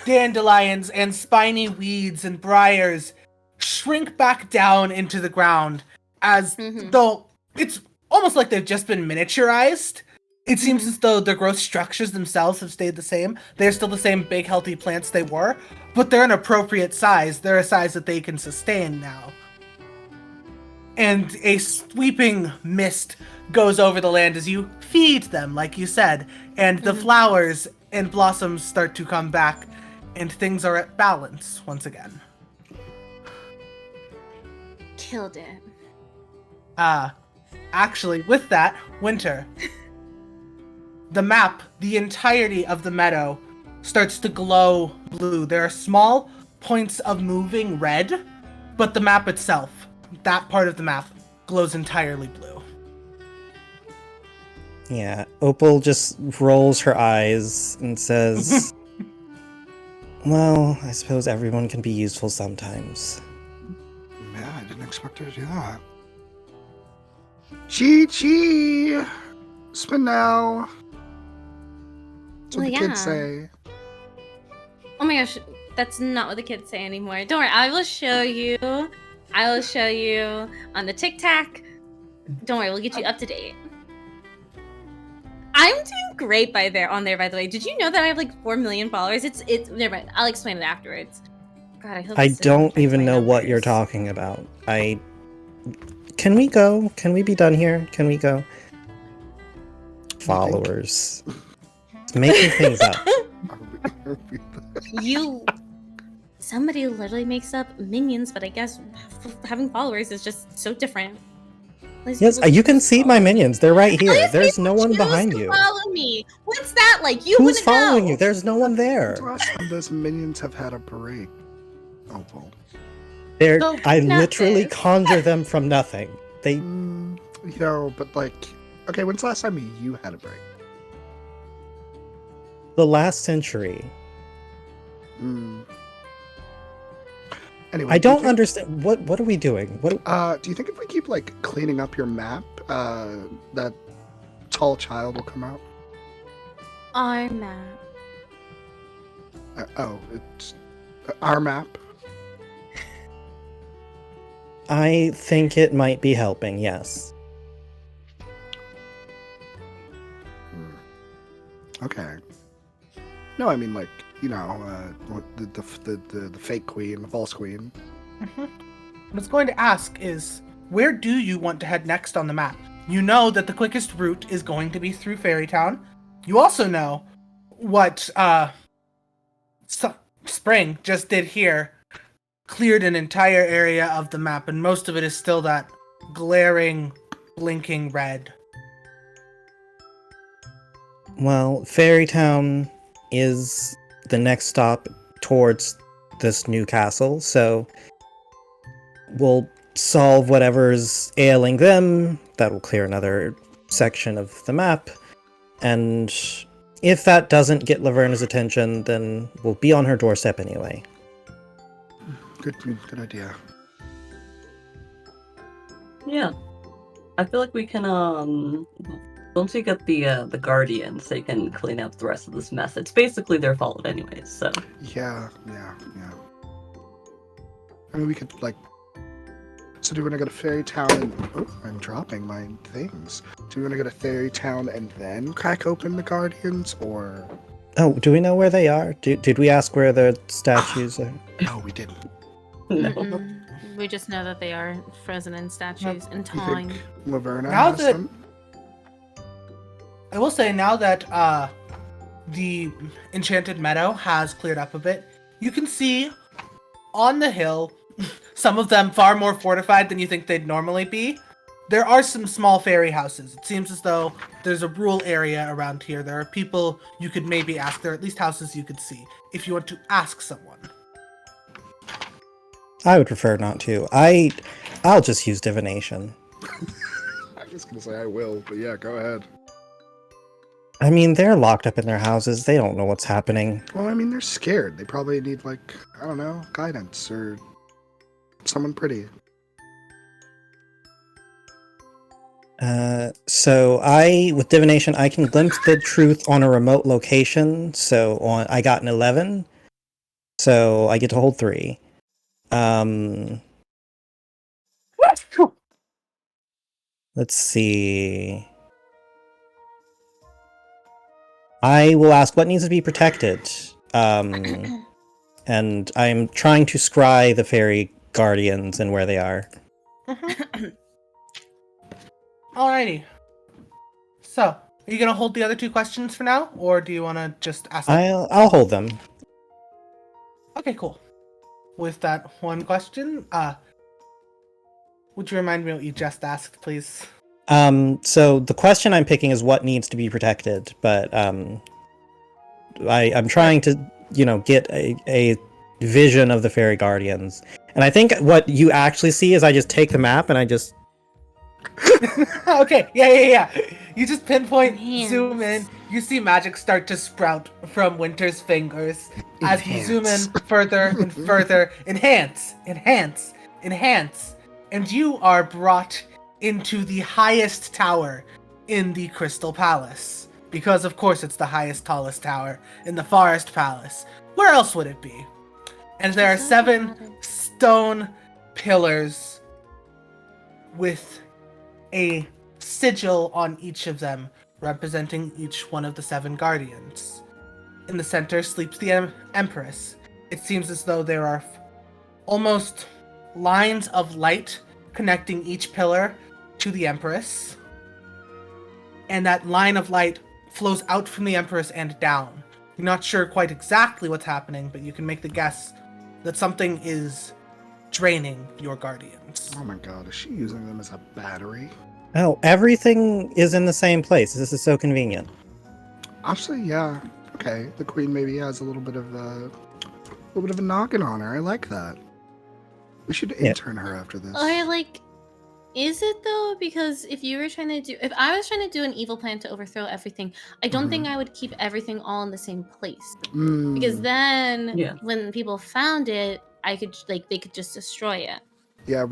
dandelions and spiny weeds and briars shrink back down into the ground as though it's almost like they've just been miniaturized It seems as though their growth structures themselves have stayed the same. They're still the same big, healthy plants they were, but they're an appropriate size. They're a size that they can sustain now. And a sweeping mist goes over the land as you feed them, like you said, and the flowers and blossoms start to come back, and things are at balance once again. Killed it. Actually, with that, Winter, the map, the entirety of the meadow, starts to glow blue. There are small points of moving red, but the map itself, that part of the map, glows entirely blue. Yeah, Opal just rolls her eyes and says, well, I suppose everyone can be useful sometimes. Yeah, I didn't expect her to do that. Chi-chi! Spin now. That's what Well, the kids yeah. say. Oh my gosh, that's not what the kids say anymore. Don't worry, I will show you. I will show you on the TikTok. Don't worry, we'll get you up to date. I'm doing great on there, by the way. Did you know that I have like 4 million followers? It's never mind. I'll explain it afterwards. God, I hope I this doesn't don't affect even my know what you're numbers. talking about. Can we go? Can we be done here? Can we go? Followers. It's making things up. Somebody literally makes up minions, but I guess having followers is just so different. Yes, you can see my minions. They're right here. There's no one behind you. Follow me. What's that like? You Who's wouldn't following know. you? There's no one When's there. the last time those minions have had a break? Opal. So, I not literally this. conjure them from nothing. They But like, okay, when's the last time you had a break? the last century. Anyway, I do you don't think- understand. What are we doing? What? Do you think if we keep like cleaning up your map, that tall child will come out? Our map. It's our map. I think it might be helping. Yes. Okay. No, I mean like the fake queen, the false queen. what I was going to ask is, where do you want to head next on the map? You know that the quickest route is going to be through Fairytown. You also know what Spring just did here, cleared an entire area of the map, and most of it is still that glaring, blinking red. Well, Fairytown is the next stop towards this new castle, so we'll solve whatever's ailing them. That will clear another section of the map, and if that doesn't get Laverna's attention, then we'll be on her doorstep anyway. Good idea. Yeah. I feel like we can once we get the guardians, they can clean up the rest of this mess. It's basically their fault anyways, so Yeah. I mean, we could like. So do we want to go to Fairytown and? Oh, I'm dropping my things. Do we want to go to Fairytown and then crack open the guardians, or? Oh, do we know where they are? Did we ask where the statues are? No, we didn't. no. Mm-mm. We just know that they are frozen in statues in You time. think Laverna Now has that- them? I will say, now that the Enchanted Meadow has cleared up a bit, you can see on the hill, some of them far more fortified than you think they'd normally be. There are some small fairy houses. It seems as though there's a rural area around here. There are people you could maybe ask. There are at least houses you could see if you want to ask someone. I would prefer not to. I'll just use divination. I was gonna say I will, but yeah, go ahead. I mean, they're locked up in their houses. They don't know what's happening. Well, I mean, they're scared. They probably need like, I don't know, guidance or someone pretty. So with divination, I can glimpse the truth on a remote location. So I got an 11. So I get to hold 3. Let's see. I will ask what needs to be protected. And I'm trying to scry the fairy guardians and where they are. Alrighty. So, are you gonna hold the other 2 questions for now, or do you want to just ask? I'll hold them. Okay, cool. With that one question, would you remind me what you just asked, please? So the question I'm picking is what needs to be protected, but I'm trying to, get a vision of the fairy guardians. And I think what you actually see is I just take the map and I just... Okay, yeah. You just pinpoint, Hands. zoom in, you see magic start to sprout from Winter's fingers. As you zoom in further and further, enhance, and you are brought into the highest tower in the Crystal Palace. Because of course it's the highest, tallest tower in the Forest Palace. Where else would it be? And there are 7 stone pillars with a sigil on each of them, representing each one of the 7 guardians. In the center sleeps the Empress. It seems as though there are almost lines of light connecting each pillar to the Empress. And that line of light flows out from the Empress and down. You're not sure quite exactly what's happening, but you can make the guess that something is draining your guardians. Oh my god, is she using them as a battery? Oh, everything is in the same place. This is so convenient. Actually, yeah. Okay, the queen maybe has a little bit of a noggin on her. I like that. We should intern her after this. Or like, is it though? Because if I was trying to do an evil plan to overthrow everything, I don't think I would keep everything all in the same place. Because then, when people found it, they could just destroy it. Yeah,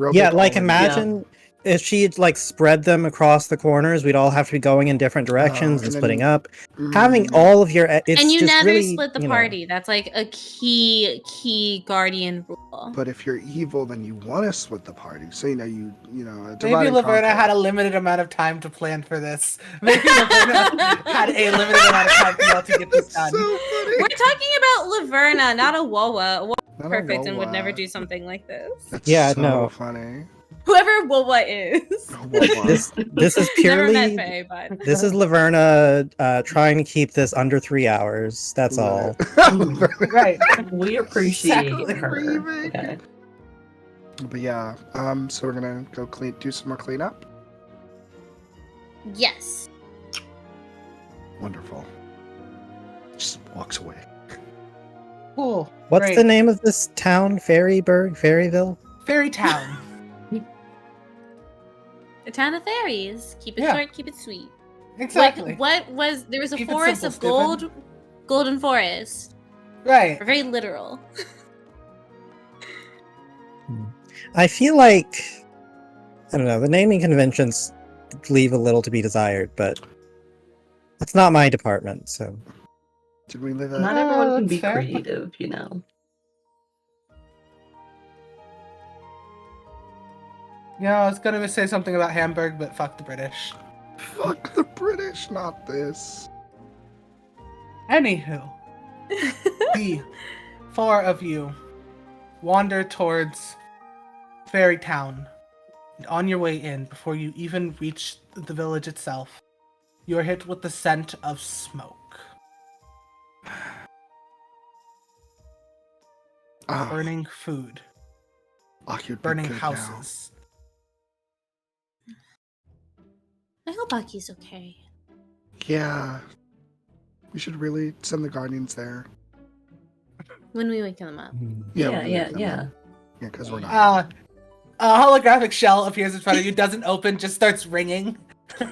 imagine if she'd spread them across the corners, we'd all have to be going in different directions and splitting up. Having all of your... It's and you just never really, split the party. That's like a key guardian rule. But if you're evil, then you want to split the party. So Maybe Laverna had a limited amount of time to plan for this. Maybe Laverna had a limited amount of time to get this done. So funny. We're talking about Laverna, not a Wawa. Not Perfect a and would Wawa. never do something like this. That's so no. funny. Whoever Wawa is. Wawa. This is Never purely... met Faye, but This is Laverna trying to keep this under 3 hours. That's all. Right. We appreciate Exactly. her. Grieving. Okay. But yeah, so we're gonna go do some more cleanup. yes. Wonderful. Just walks away. Cool. What's Great. the name of this town? Fairyville? Fairy Town. The town of fairies. Keep it Yeah. short, keep it sweet. Exactly. What was there was a Keep it forest simple, of gold, golden forest. Right. We're very literal. I feel like... I don't know, the naming conventions leave a little to be desired, but... It's not my department, so... Did we live Not at... everyone can that's be fair. creative, Yeah, I was gonna say something about Hamburg, but fuck the British. Fuck the British, not this. Anywho, the 4 of you wander towards Fairy Town. And on your way in, before you even reach the village itself, you are hit with the scent of smoke. Burning food. You'd be Burning good houses. I hope Aki's okay. now. Yeah. We should really send the Guardians there. When we wake them up. Yeah, we yeah, wake them yeah. up. Yeah, because we're not. A holographic shell appears in front of you, doesn't open, just starts ringing. I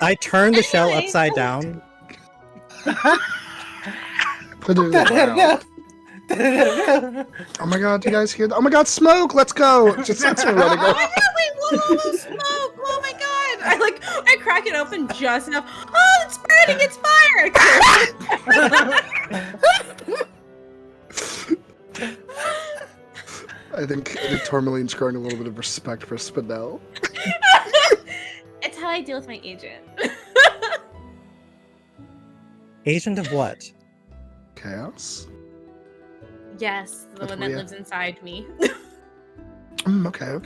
I turned the shell upside down. Put it in the ground. Oh my god, do you guys hear that? Oh my god, smoke! Let's go! Just starts running Oh over. my god, wait, whoa, smoke! Oh my god! I crack it open just enough. Oh, it's burning! It's fire! I think Tourmaline's growing a little bit of respect for Spinel. I deal with my agent. Agent of what? Chaos? Yes, the one that Latoya? lives inside me. Okay.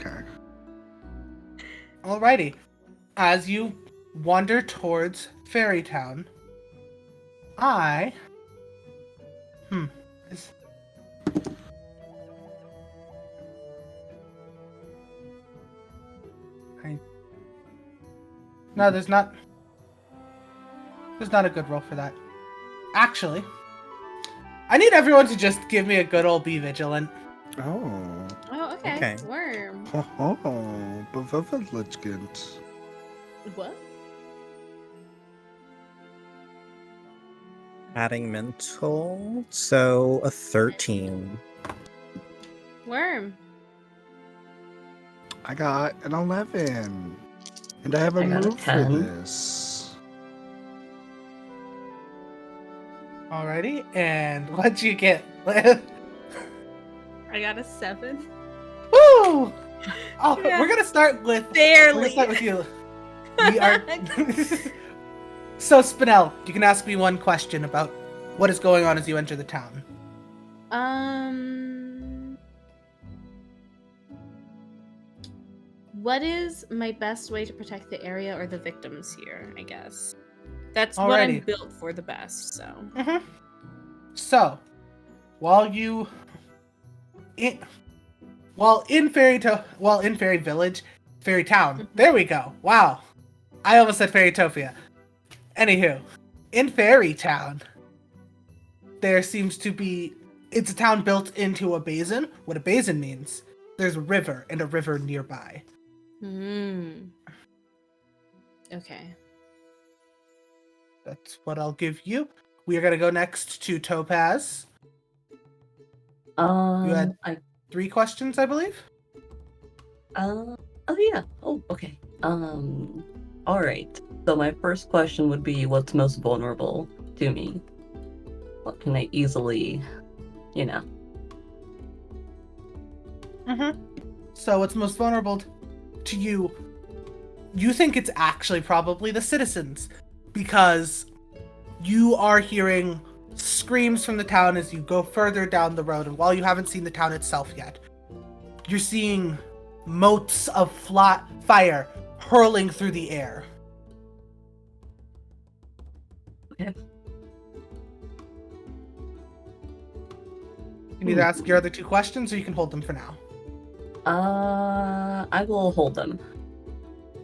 Alrighty. As you wander towards Fairytown, I. Is... No, there's not. There's not a good roll for that. Actually, I need everyone to just give me a good old be vigilant. Oh. Oh, okay. Okay. Worm. Oh, bewilligend. What? Adding mental. So a 13. Worm. I got an 11. And I have a I got a move for 10. this. Alrighty, and what'd you get? I got a 7. Woo! Oh, Yeah. we're gonna start with. Barely. We're gonna start with you. We are. So, Spinel, you can ask me one question about what is going on as you enter the town. What is my best way to protect the area or the victims here, I guess? That's what I'm Alrighty. built for the best, so. So, while in Fairy Village, Fairy Town. There we go. Wow, I almost said Fairytopia. Anywho, in Fairy Town, there seems to be. It's a town built into a basin. What a basin means, there's a river and a river nearby. Okay. That's what I'll give you. We are gonna go next to Topaz. You had 3 questions, I believe. Oh yeah. Oh, okay. All right. So my first question would be, what's most vulnerable to me? What can I easily, you know? So what's most vulnerable to you? You think it's actually probably the citizens, because you are hearing screams from the town as you go further down the road, and while you haven't seen the town itself yet, you're seeing motes of fire hurling through the air. Okay. You can either ask your other 2 questions or you can hold them for now. I will hold them.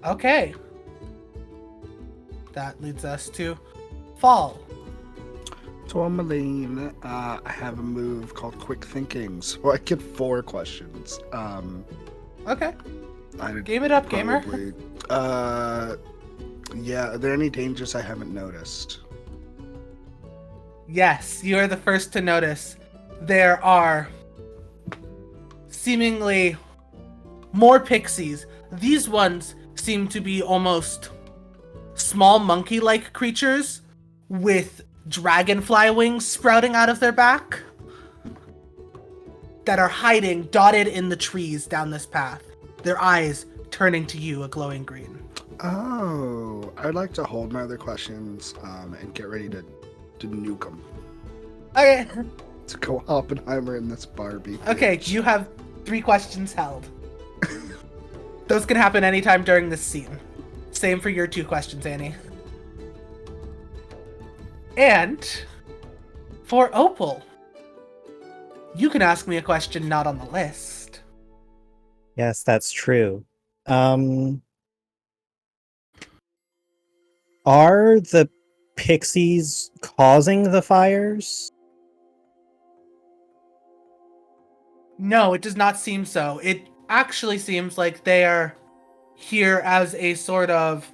Okay. That leads us to Fall. Tourmaline, I have a move called Quick Thinking, so I get 4 questions. Okay. I'd Game it up, gamer. probably- yeah, are there any dangers I haven't noticed? Yes, you are the first to notice. There are seemingly more pixies. These ones seem to be almost small monkey-like creatures with dragonfly wings sprouting out of their back that are hiding, dotted in the trees down this path. Their eyes turning to you, a glowing green. Oh, I'd like to hold my other questions and get ready to nuke them. Okay. To go Oppenheimer in this Barbie. Okay, bitch. you have 3 questions held. Those can happen anytime during this scene. Same for your 2 questions, Annie. And for Opal, you can ask me a question not on the list. Yes, that's true. Are the pixies causing the fires? No, it does not seem so. It actually seems like they are here as a sort of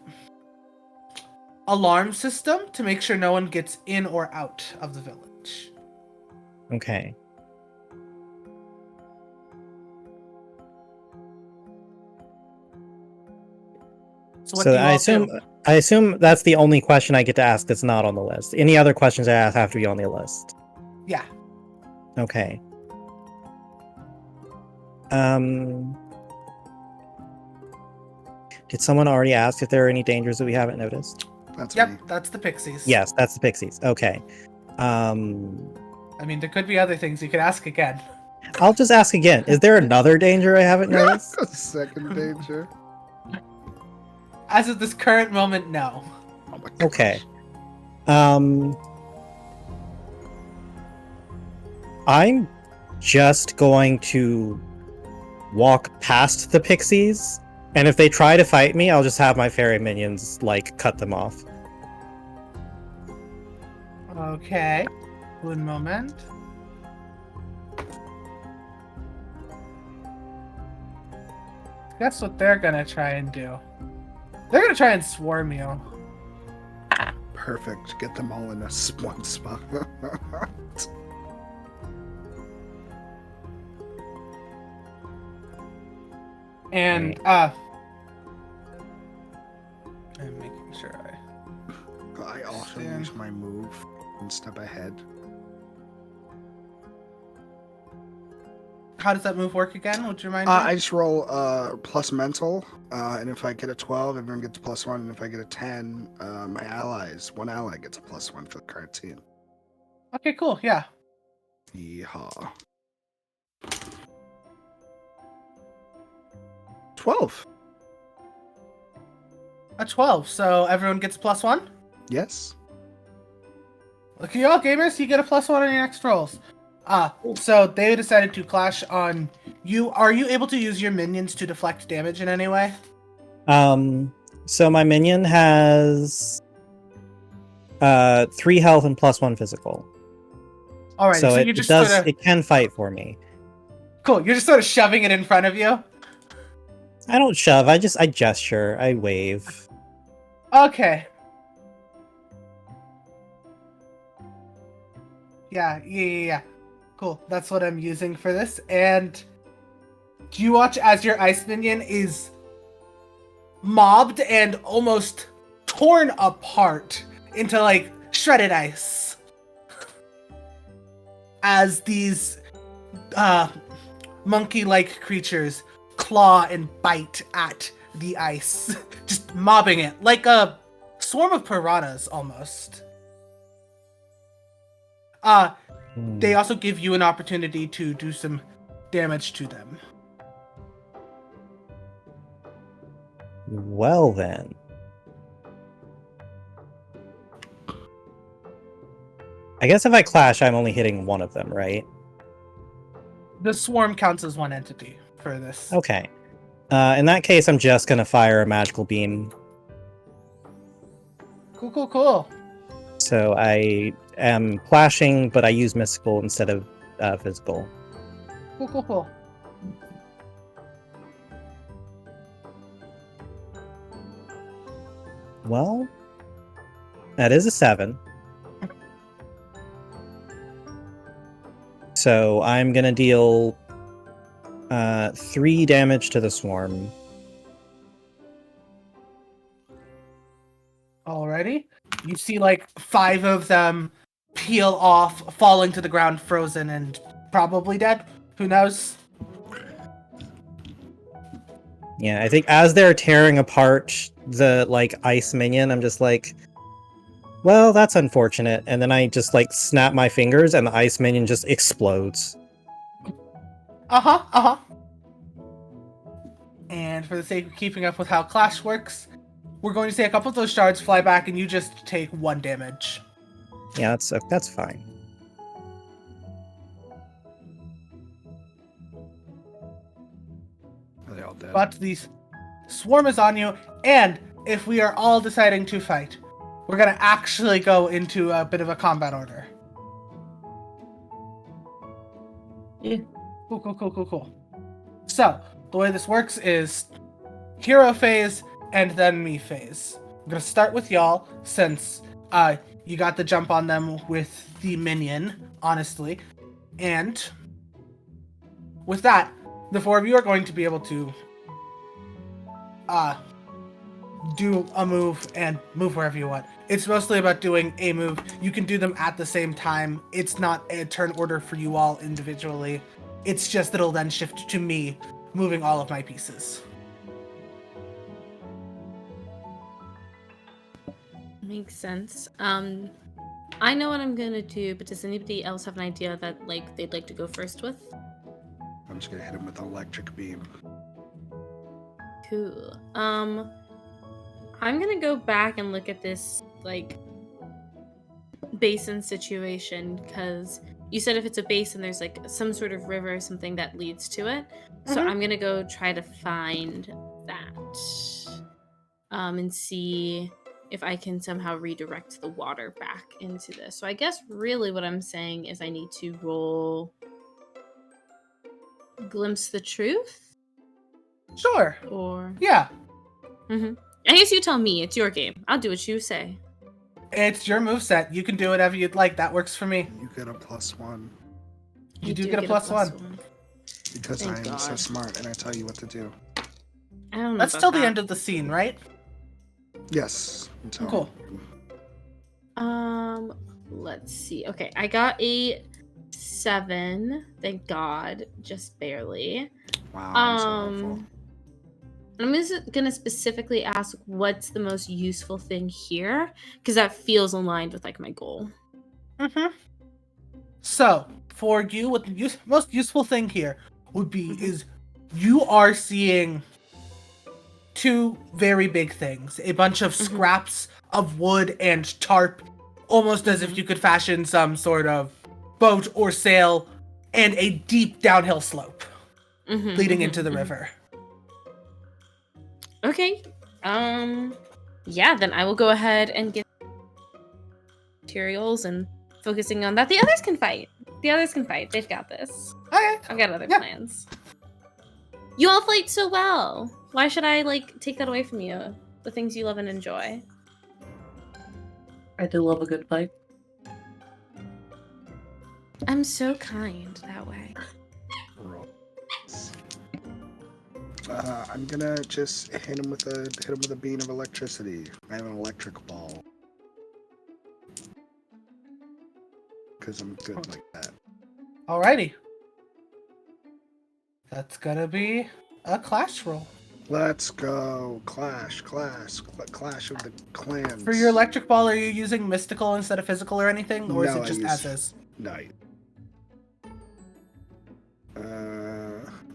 alarm system to make sure no one gets in or out of the village. Okay. So what So do you all do? I assume that's the only question I get to ask that's not on the list. Any other questions I ask have to be on the list. Yeah. Okay. Did someone already ask if there are any dangers that we haven't noticed? That's Yep, me. that's the pixies. Yes, that's the pixies. Okay. I mean, there could be other things. You could ask again. I'll just ask again. Is there another danger I haven't noticed? Second danger. As of this current moment, no. Oh my gosh. Okay. I'm just going to walk past the pixies, and if they try to fight me, I'll just have my fairy minions, like, cut them off. Okay. One moment. Guess what they're gonna try and do? They're gonna try and swarm you. Perfect. Get them all in a one spot. And I'm making sure I also use my move and step ahead. How does that move work again? Would you remind me? I just roll plus mental, and if I get a 12, everyone gets a +1, and if I get a 10, my allies, one ally gets a +1 for the current team. Okay, cool. Yeah. Yeehaw. 12. A 12. So everyone gets a +1? Yes. Look at y'all, gamers. You get a +1 on your next rolls. So they decided to clash on you. Are you able to use your minions to deflect damage in any way? So my minion has 3 health and +1 physical. All right. So, So, you're just it can fight for me. cool. You're just sort of shoving it in front of you. I don't shove, I gesture, I wave. Okay. Yeah. Cool. That's what I'm using for this. And you watch as your ice minion is mobbed and almost torn apart into like shredded ice. As these monkey-like creatures claw and bite at the ice, just mobbing it like a swarm of piranhas almost. They also give you an opportunity to do some damage to them. Well then. I guess if I clash, I'm only hitting one of them, right? The swarm counts as one entity for this. Okay. In that case, I'm just gonna fire a magical beam. Cool. So I am clashing, but I use mystical instead of physical. Cool. Well, that is a 7. So I'm gonna deal 3 damage to the swarm. Alrighty. You see like 5 of them peel off, falling to the ground frozen and probably dead. Who knows? Yeah, I think as they're tearing apart the like ice minion, I'm just like, well, that's unfortunate. And then I just like snap my fingers and the ice minion just explodes. And for the sake of keeping up with how Clash works, we're going to say a couple of those shards fly back and you just take 1 damage. Yeah, that's fine. Are they all dead? But the swarm is on you, and if we are all deciding to fight, we're going to actually go into a bit of a combat order. Yeah. Cool. So, the way this works is hero phase and then me phase. I'm going to start with y'all, since you got the jump on them with the minion, honestly. And with that, the 4 of you are going to be able to do a move and move wherever you want. It's mostly about doing a move. You can do them at the same time. It's not a turn order for you all individually. It's just that it'll then shift to me moving all of my pieces. Makes sense. I know what I'm gonna do, but does anybody else have an idea that like they'd like to go first with? I'm just gonna hit him with an electric beam. Cool. I'm gonna go back and look at this like basin situation because you said if it's a basin, there's like some sort of river or something that leads to it. So I'm gonna go try to find that, and see if I can somehow redirect the water back into this. So I guess really what I'm saying is I need to roll Glimpse the Truth, Sure. or Yeah. I guess you tell me. It's your game. I'll do what you say. It's your moveset. You can do whatever you'd like. That works for me. You get a +1. You do get a +1. Because Thank I am so God. smart and I tell you what to do. I don't know. That's about still the that. end of the scene, right? Yes. Until Cool. Let's see. Okay, I got a 7. Thank God, just barely. Wow, I'm so hopeful. I'm just gonna specifically ask what's the most useful thing here, because that feels aligned with like my goal. So, for you, what the most useful thing here would be is you are seeing two very big things. A bunch of scraps of wood and tarp, almost as if you could fashion some sort of boat or sail, and a deep downhill slope leading into the river. Okay. Yeah, then I will go ahead and get materials and focusing on that. The others can fight. They've got this. Okay. I've got other Yeah. plans. You all fight so well. Why should I like take that away from you? The things you love and enjoy. I do love a good fight. I'm so kind that way. Roll. I'm gonna just hit him with a beam of electricity. I have an electric ball. Because I'm good like that. Alrighty. That's gonna be a clash roll. Let's go. Clash of the clans. For your electric ball, are you using mystical instead of physical or anything? Or is No, it just I as use- is? Night.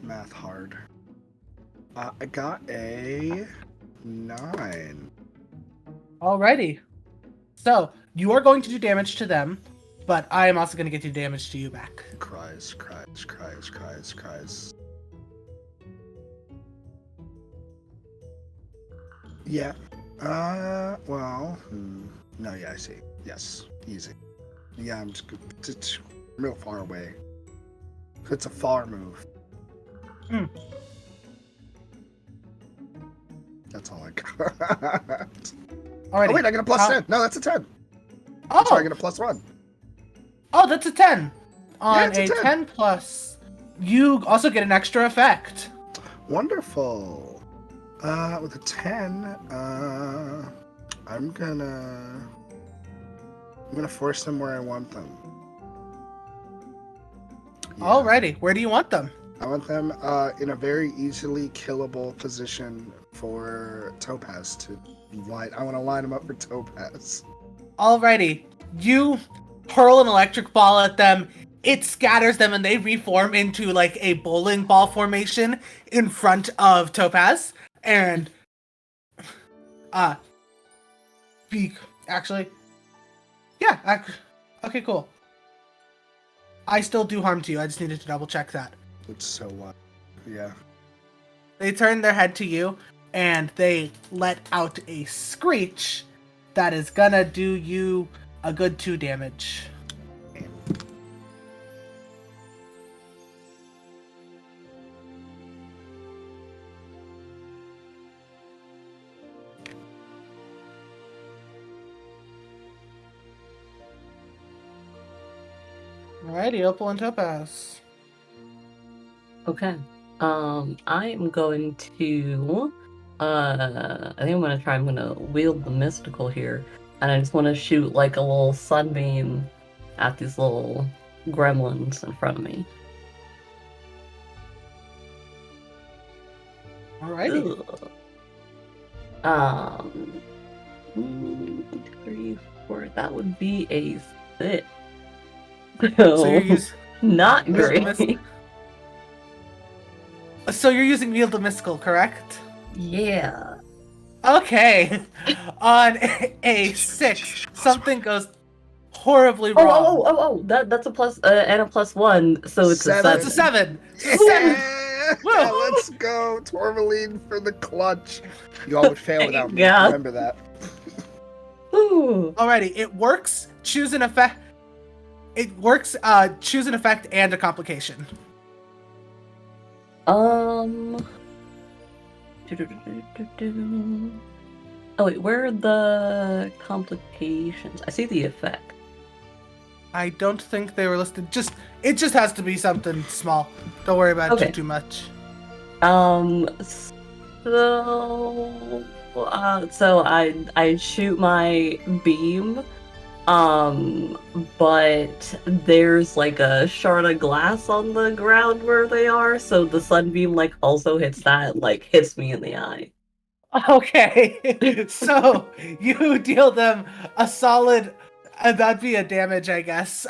Math hard. I got a 9. Alrighty. So, you are going to do damage to them, but I am also going to get you damage to you back. Cries. Yeah. Well. No, yeah, I see. Yes. Easy. Yeah, I'm just it's real far away. It's a far move. That's all I got. Alrighty. Oh, wait, I get a +10. No, that's a 10. Oh, So I get a +1. oh, that's a 10. On it's a a 10. 10 plus, you also get an extra effect. Wonderful. With a 10, I'm gonna force them where I want them. Yeah. Alrighty. Where do you want them? I want them in a very easily killable position for Topaz to line. I want to line them up for Topaz. Alrighty. You hurl an electric ball at them. It scatters them and they reform into like a bowling ball formation in front of Topaz. And actually, yeah, okay, cool. I still do harm to you. I just needed to double check that. It's so wild. Yeah. They turn their head to you and they let out a screech that is gonna do you a good 2 damage. Alrighty, Opal and Topaz. Okay. I am going to I think I'm gonna wield the mystical here. And I just wanna shoot like a little sunbeam at these little gremlins in front of me. Alrighty. Ugh. 3, 4. That would be a 6. So you're using not Wield of great. So you're using Wield of Mystical, correct? Yeah. Okay. On a 6, something goes horribly Oh, wrong. that's a plus and a +1, so it's a 7. So it's a 7. It's a 7. Yeah, Whoa. let's go, Tourmaline for the clutch. You all would fail without me. Yeah. Remember that. Ooh. Alrighty, it works. Choose an effect. It works. Choose an effect and a complication. Oh wait, where are the complications? I see the effect. I don't think they were listed. It just has to be something small. Don't worry about it too much. So I shoot my beam, but there's like a shard of glass on the ground where they are, so the sunbeam like also hits that, like hits me in the eye. Okay, so you deal them a solid, that'd be a damage, I guess.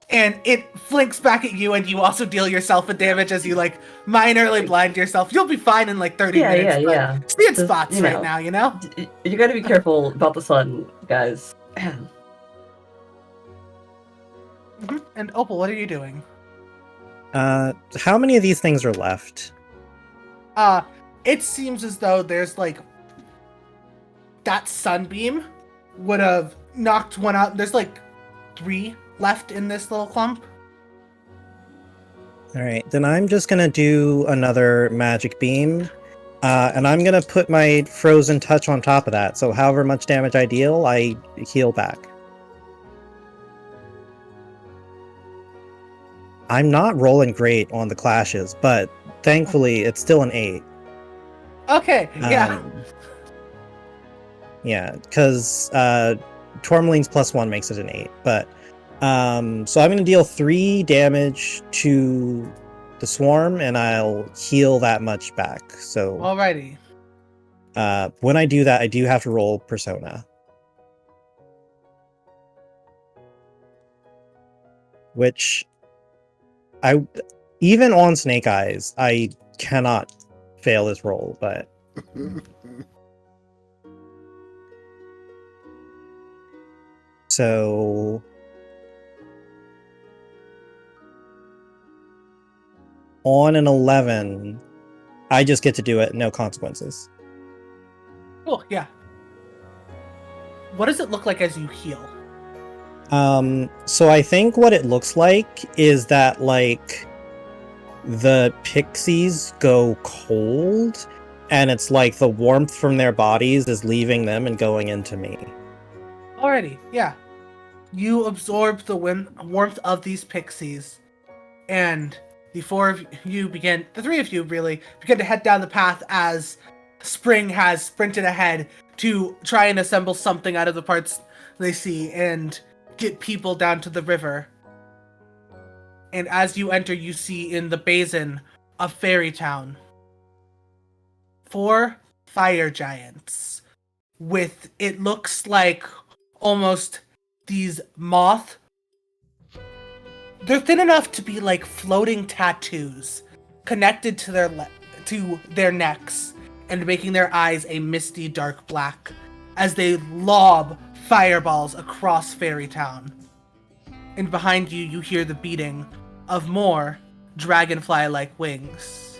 And it flinks back at you, and you also deal yourself a damage as you like minorly blind yourself. You'll be fine in like 30 minutes. Yeah. Seeing Just, spots right now, you know. You gotta be careful about the sun, guys. And Opal, what are you doing? How many of these things are left? It seems as though there's like that sunbeam would have knocked one out. There's like 3 left in this little clump. Alright, then I'm just gonna do another magic beam. And I'm gonna put my frozen touch on top of that, so however much damage I deal, I heal back. I'm not rolling great on the clashes, but thankfully it's still an 8. Okay, yeah. Yeah, because Tourmaline's +1 makes it an 8, but so I'm gonna deal 3 damage to the swarm, and I'll heal that much back. So Alrighty. When I do that, I do have to roll Persona. Which even on Snake Eyes, I cannot fail this roll, but so on an 11, I just get to do it, no consequences. Cool, yeah. What does it look like as you heal? So I think what it looks like is that, like, the pixies go cold, and it's like the warmth from their bodies is leaving them and going into me. Alrighty, yeah. You absorb the warmth of these pixies, and the 3 of you begin to head down the path as Spring has sprinted ahead to try and assemble something out of the parts they see and get people down to the river. And as you enter, you see in the basin of Fairy Town 4 fire giants with, it looks like almost these moth. They're thin enough to be like floating tattoos connected to their necks and making their eyes a misty dark black as they lob fireballs across Fairy Town. And behind you, you hear the beating of more dragonfly-like wings.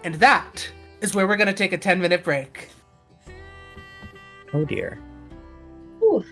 And that is where we're going to take a 10-minute break. Oh dear. Ooh.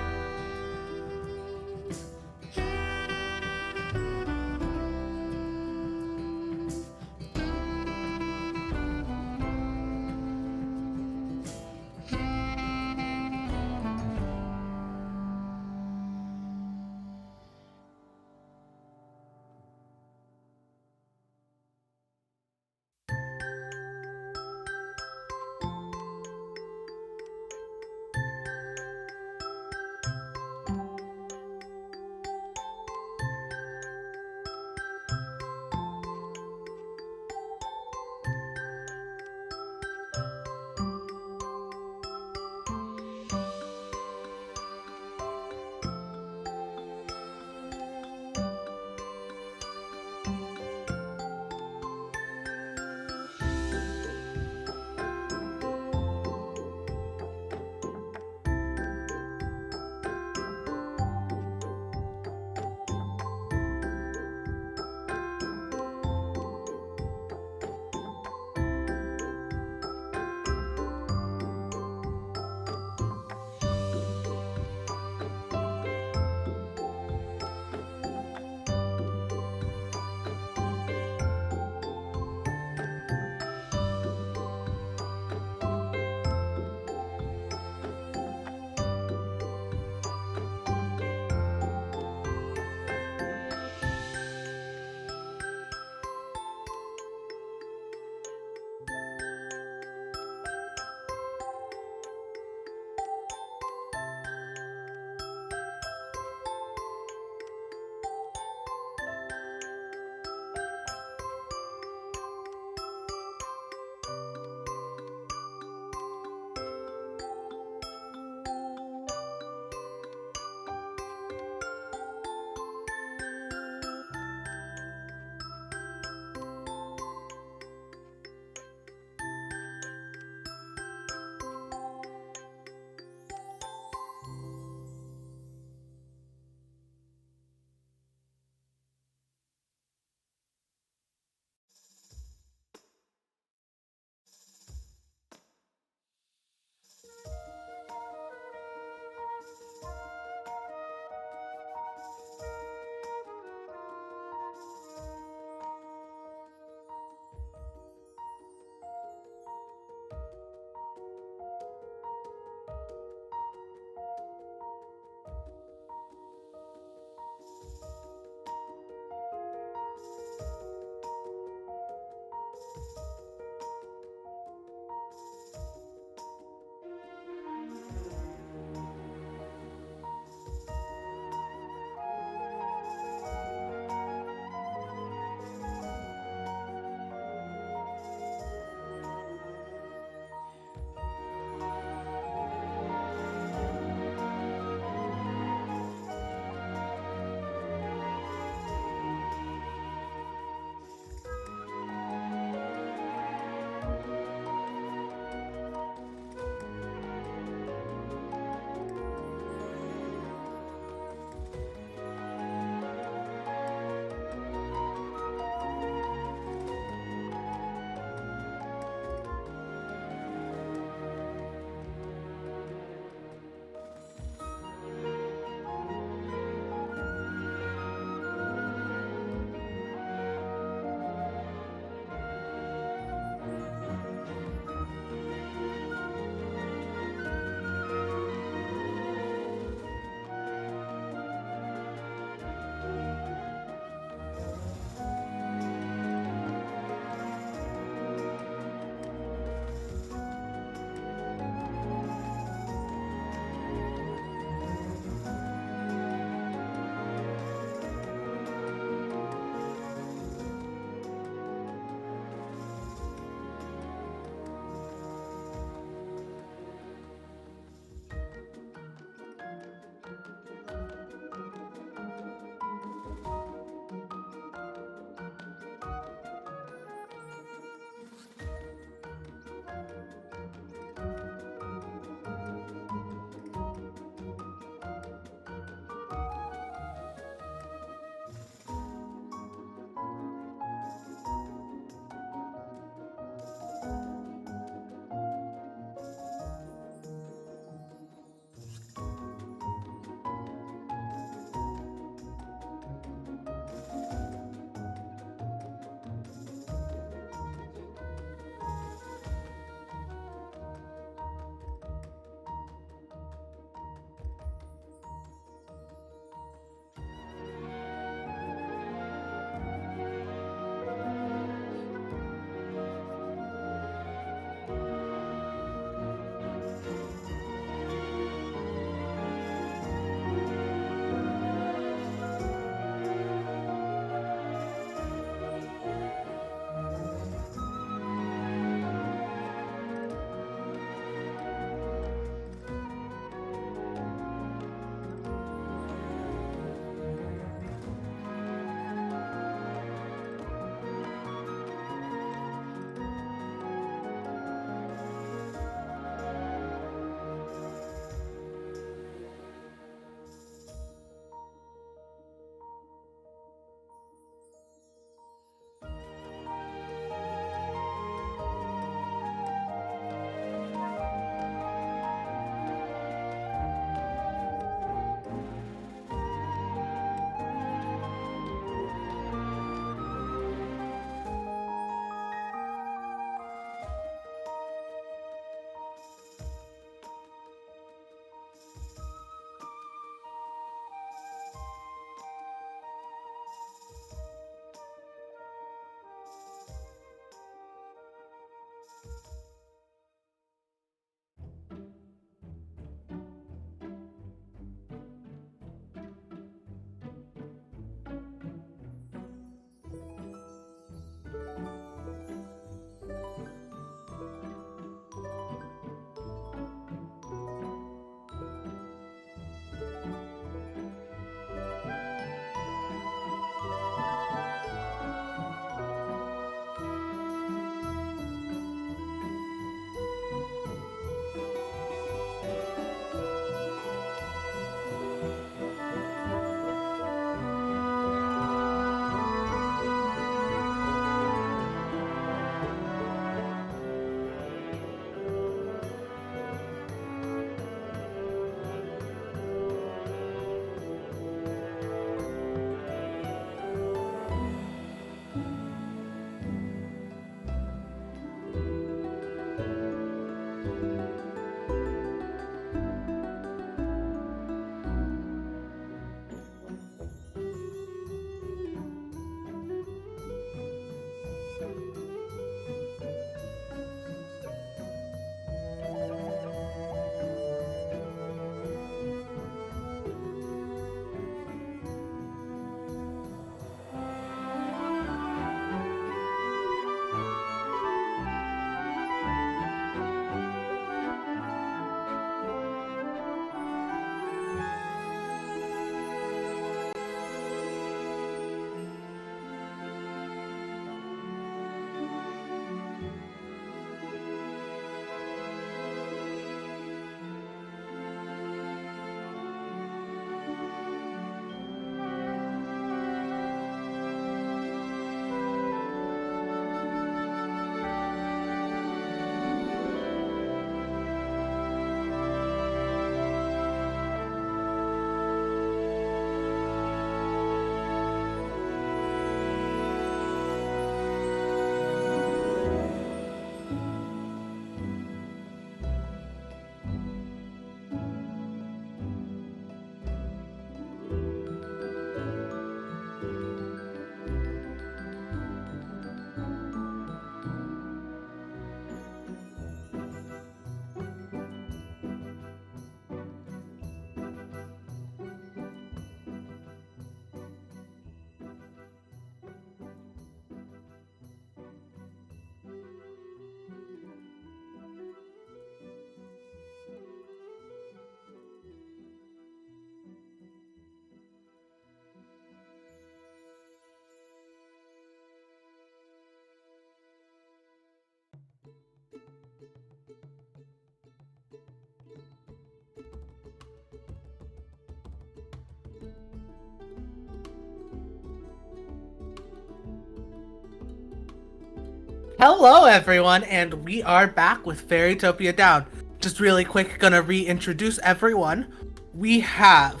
Hello, everyone, and we are back with Fairytopia Down. Just really quick, gonna reintroduce everyone. We have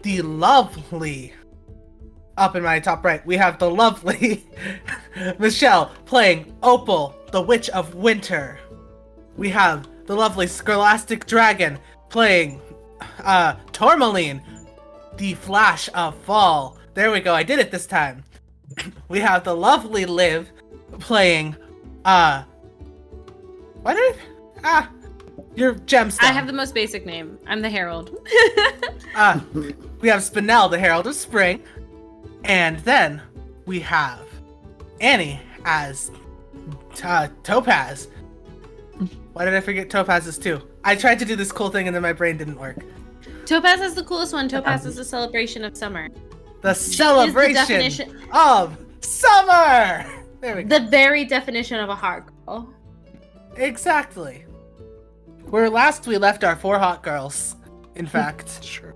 the lovely, up in my top right, we have the lovely Michelle playing Opal, the Witch of Winter. We have the lovely Scholastic Dragon playing Tourmaline, the Flash of Fall. There we go, I did it this time. We have the lovely Liv playing what is your gemstone? I have the most basic name. I'm the Herald. We have Spinel, the Herald of Spring, and then we have Annie as Topaz. Why did I forget Topaz's too? I tried to do this cool thing and then my brain didn't work. Topaz is the coolest one. Topaz is the celebration of summer. The celebration of summer! There we go. The very definition of a hot girl. Exactly. Where last we left our 4 hot girls, in fact. Sure.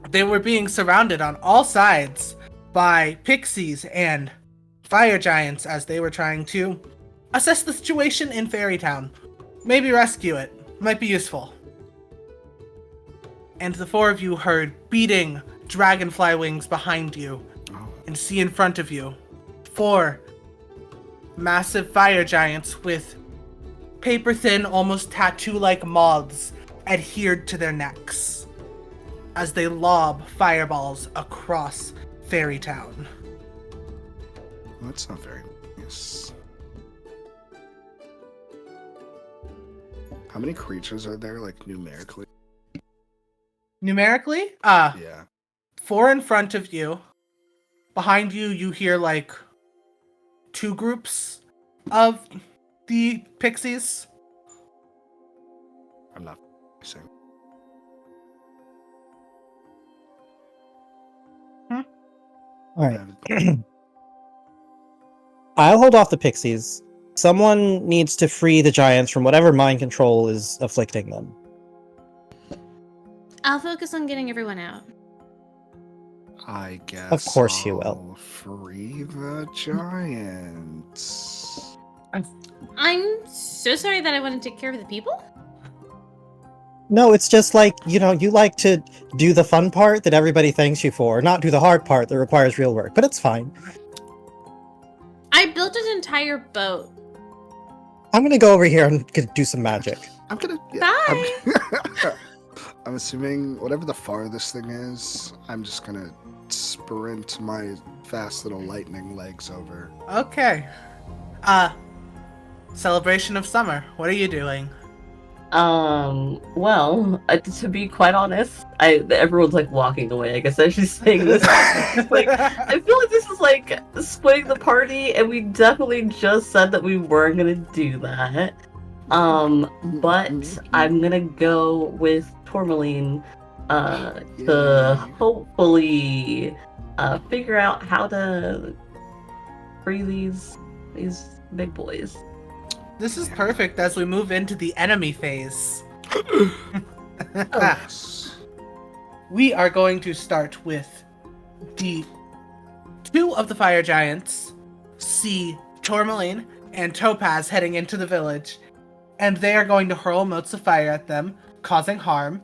They were being surrounded on all sides by pixies and fire giants as they were trying to assess the situation in Fairytown. Maybe rescue it. Might be useful. And the 4 of you heard beating dragonfly wings behind you and see in front of you 4 massive fire giants with paper-thin, almost tattoo-like moths adhered to their necks as they lob fireballs across Fairytown. That's not very nice. How many creatures are there, like, numerically? Numerically, Yeah. 4 in front of you. Behind you, you hear, like, 2 groups of the pixies. I'm not saying. All right. I'll hold off the pixies. Someone needs to free the giants from whatever mind control is afflicting them. I'll focus on getting everyone out. I guess. Of course you will. I'll free the giants. I'm so sorry that I want to take care of the people. No, it's just like, you know, you like to do the fun part that everybody thanks you for, not do the hard part that requires real work, but it's fine. I built an entire boat. I'm gonna go over here and do some magic. I'm gonna. Bye. I'm assuming whatever the farthest thing is, I'm just gonna sprint my fast little lightning legs over. Okay. Celebration of summer. What are you doing? Well, to be quite honest, everyone's like walking away. I guess I should saying this. Like, I feel like this is like splitting the party, and we definitely just said that we weren't gonna do that. But I'm gonna go with Tourmaline, to hopefully figure out how to free these big boys. This is perfect as we move into the enemy phase. We are going to start with the 2 of the fire giants see Tourmaline and Topaz heading into the village, and they are going to hurl motes of fire at them, causing harm.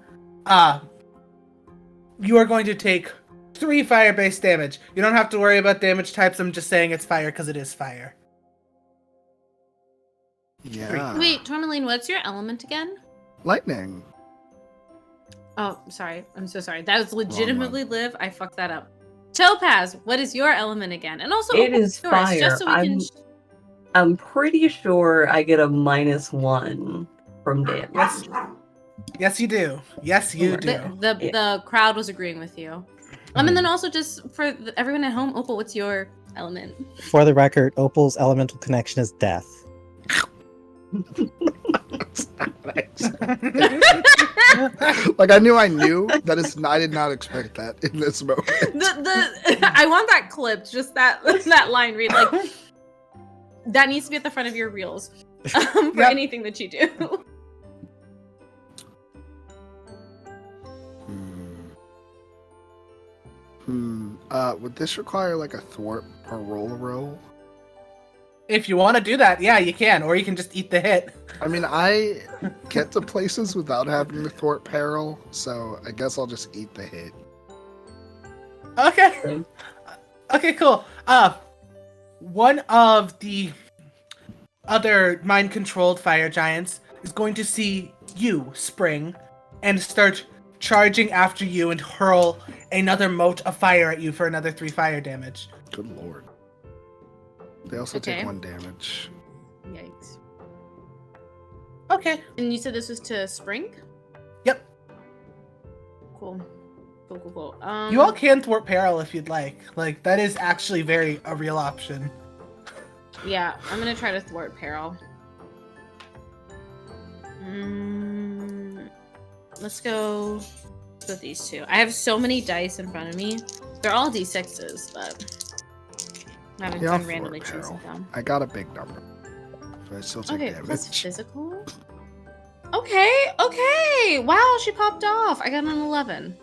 You are going to take 3 fire-based damage. You don't have to worry about damage types. I'm just saying it's fire because it is fire. Yeah. Wait, Tourmaline, what's your element again? Lightning. Oh, sorry. I'm so sorry. That was legitimately Liv. I fucked that up. Topaz, what is your element again? And also, It is yours, fire. Just so we can... I'm pretty sure I get a -1 from damage. Yes, you do. Yes, you do. The crowd was agreeing with you. And then also just for everyone at home, Opal, what's your element? For the record, Opal's elemental connection is death. Like I knew that is I did not expect that in this moment. I want that clipped, just that line read, like that needs to be at the front of your reels for anything that you do. Would this require like a thwart or roll? If you want to do that, yeah, you can, or you can just eat the hit. I mean, I get to places without having to thwart peril, so I guess I'll just eat the hit. Okay. Okay, cool. One of the other mind-controlled fire giants is going to see you, Spring, and start charging after you and hurl another mote of fire at you for another 3 fire damage. Good lord. They also take 1 damage. Yikes. Okay. And you said this was to Spring? Yep. Cool. Cool. You all can thwart peril if you'd like. Like, that is actually a real option. Yeah, I'm gonna try to thwart peril. Let's go with these 2. I have so many dice in front of me. They're all d6s, but I'm having fun randomly choosing them. I got a big number. So I still take damage. Plus physical? Okay. Wow, she popped off. I got an 11.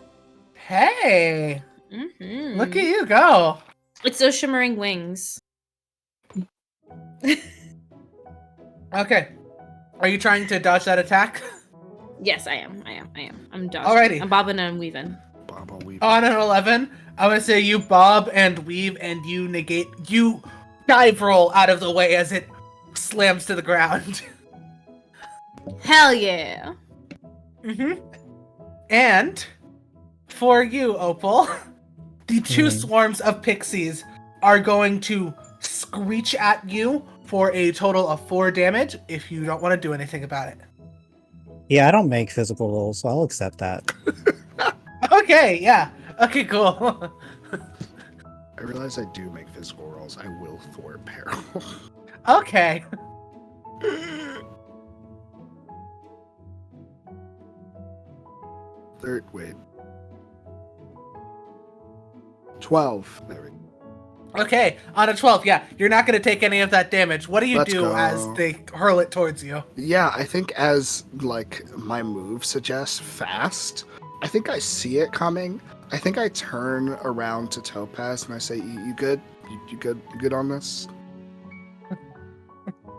Hey! Mm-hmm. Look at you go! It's those shimmering wings. Okay. Are you trying to dodge that attack? Yes, I am. I'm dodging. Alrighty. I'm bobbing and weaving. On an 11, I'm gonna say you bob and weave and you dive roll out of the way as it slams to the ground. Hell yeah. And for you, Opal, the 2 swarms of pixies are going to screech at you for a total of 4 damage if you don't want to do anything about it. Yeah, I don't make physical rolls, so I'll accept that. Okay, yeah. Okay, cool. I realize I do make physical rolls. I will thwart peril. Okay. Wait. 12. There we go. Okay, on a 12, yeah, you're not going to take any of that damage. What do you Let's do go. as they hurl it towards you? Yeah, I think as, like, my move suggests, fast, I think I see it coming. I think I turn around to Topaz and I say, you good? You good on this?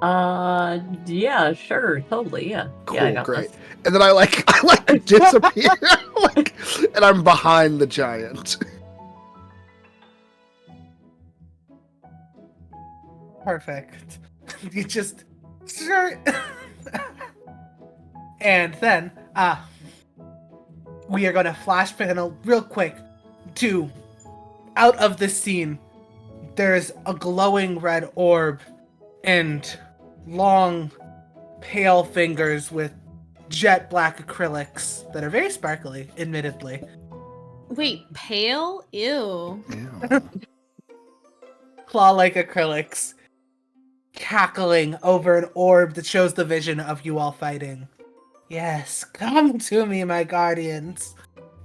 Yeah, sure, totally, yeah. Cool, yeah, I got great. this. And then I disappear, and I'm behind the giant. Perfect. You just... Sure. And then, we are going to flash panel real quick to out of this scene. There's a glowing red orb and long, pale fingers with jet black acrylics that are very sparkly, admittedly. Wait, pale? Ew. Ew. Claw-like acrylics cackling over an orb that shows the vision of you all fighting. Yes, come to me, my guardians.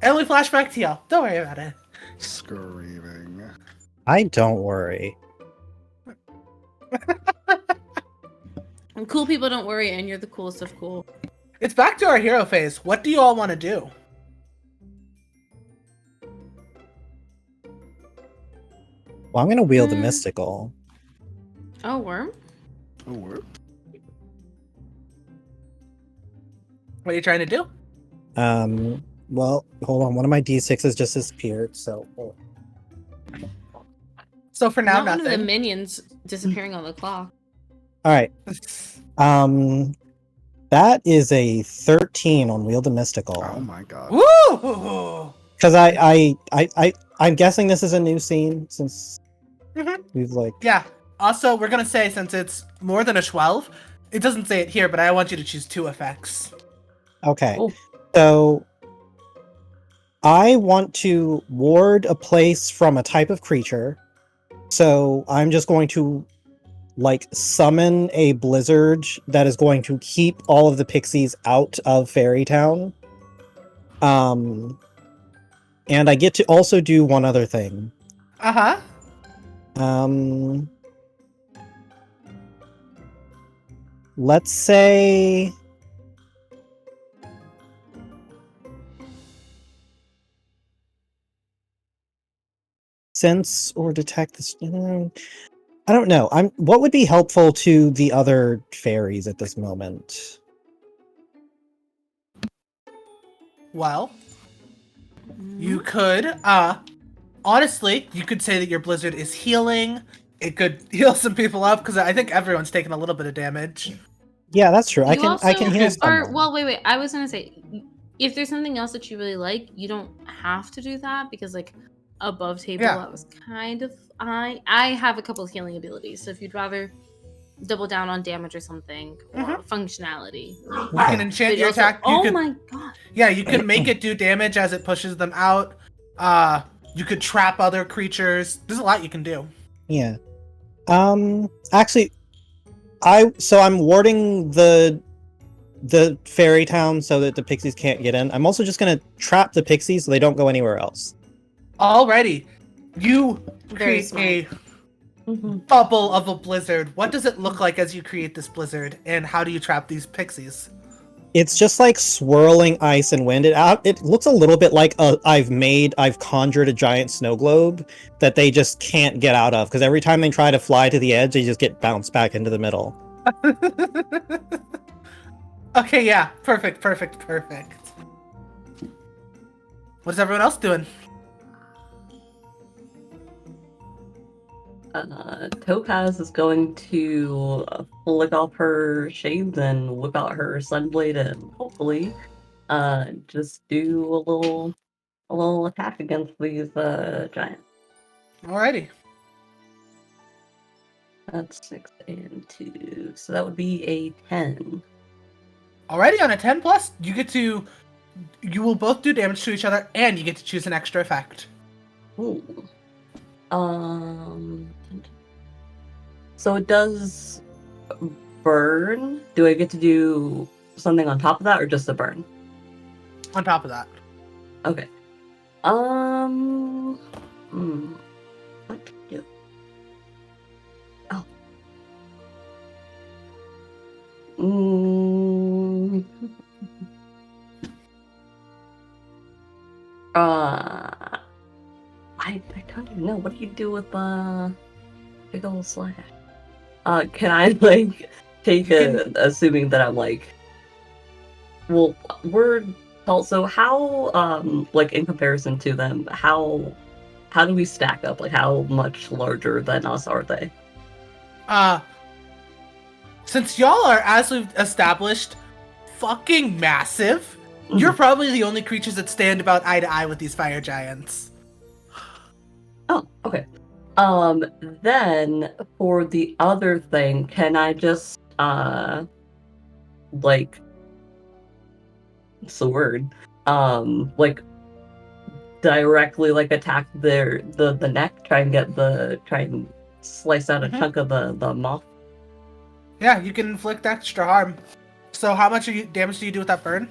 And we flash back to y'all. Don't worry about it. Screaming. I don't worry. And cool people don't worry, and you're the coolest of cool. It's back to our hero phase. What do you all want to do? Well, I'm gonna wield the mystical. Oh, worm? Oh, what? What are you trying to do? Well, hold on. One of my d6s just disappeared, so... So for now, Not one of the nothing. minions disappearing on the clock. Alright. That is a 13 on wield the mystical. Oh my god. Woo! Because I'm guessing this is a new scene, since we've, like... Yeah. Also, we're going to say, since it's more than a 12, it doesn't say it here, but I want you to choose 2 effects. Okay. Oh. So... I want to ward a place from a type of creature, so I'm just going to, like, summon a blizzard that is going to keep all of the pixies out of Fairytown. And I get to also do one other thing. Uh-huh. Let's say... sense or detect this. I don't know. What would be helpful to the other fairies at this moment? Well, you could, honestly, you could say that your blizzard is healing. It could heal some people up because I think everyone's taken a little bit of damage. Yeah, that's true. I You can heal someone. well, wait. I was gonna say, if there's something else that you really like, you don't have to do that because like above table, Yeah. that was kind of I have a couple of healing abilities. So if you'd rather double down on damage or something or functionality, You can enchant but your also, attack. oh my god! Yeah, you can make it do damage as it pushes them out. You could trap other creatures. There's a lot you can do. Yeah. Actually, I'm warding the fairy town so that the pixies can't get in. I'm also just gonna trap the pixies so they don't go anywhere else. Alrighty, you Very create a bubble of a blizzard. What does it look like as you create this blizzard, and how do you trap these pixies? It's just like swirling ice and wind. It looks a little bit like I've conjured a giant snow globe that they just can't get out of because every time they try to fly to the edge, they just get bounced back into the middle. Okay, yeah, perfect. What is everyone else doing? Topaz is going to flick off her shades and whip out her sunblade and hopefully just do a little attack against these giants. Alrighty. That's 6 and 2, so that would be a 10. Alrighty, on a 10 plus, you will both do damage to each other, and you get to choose an extra effect. Ooh. So it does burn. Do I get to do something on top of that, or just a burn? On top of that. Okay. What to do? Oh. I don't even know. What do you do with big old slash? Can I like take assuming that I'm like, well, we're also how like in comparison to them, how do we stack up? Like how much larger than us are they? Since y'all are, as we've established, fucking massive, you're probably the only creatures that stand about eye to eye with these fire giants. Oh, okay. Then for the other thing, can I just like it's the word like directly like attack the neck, try and slice out a chunk of the moth? Yeah, you can inflict extra harm. So how much damage do you do with that burn?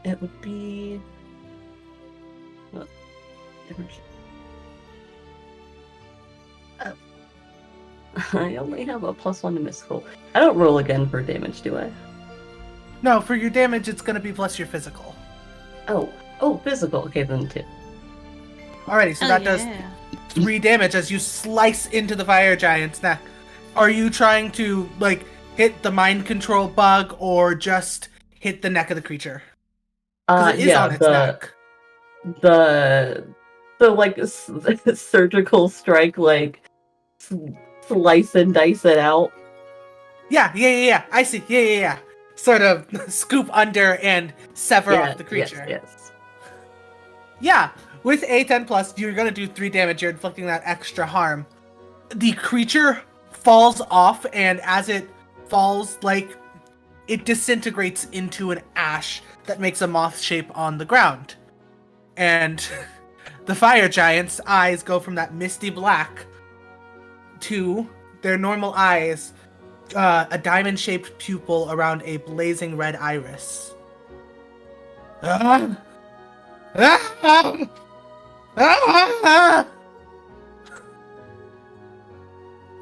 It would be I only have a +1 to mystical. I don't roll again for damage, do I? No, for your damage, it's going to be plus your physical. Oh, physical. Okay, then 2. Alrighty, so that does 3 damage as you slice into the fire giant's neck. Are you trying to, like, hit the mind control bug or just hit the neck of the creature? Because it is on its neck. The like surgical strike, like slice and dice it out. Yeah. I see. Yeah. Sort of scoop under and sever off the creature. Yes. Yeah, with a 10 plus, you're gonna do 3 damage. You're inflicting that extra harm. The creature falls off, and as it falls, like, it disintegrates into an ash that makes a moth shape on the ground. And the fire giant's eyes go from that misty black to their normal eyes, a diamond-shaped pupil around a blazing red iris. What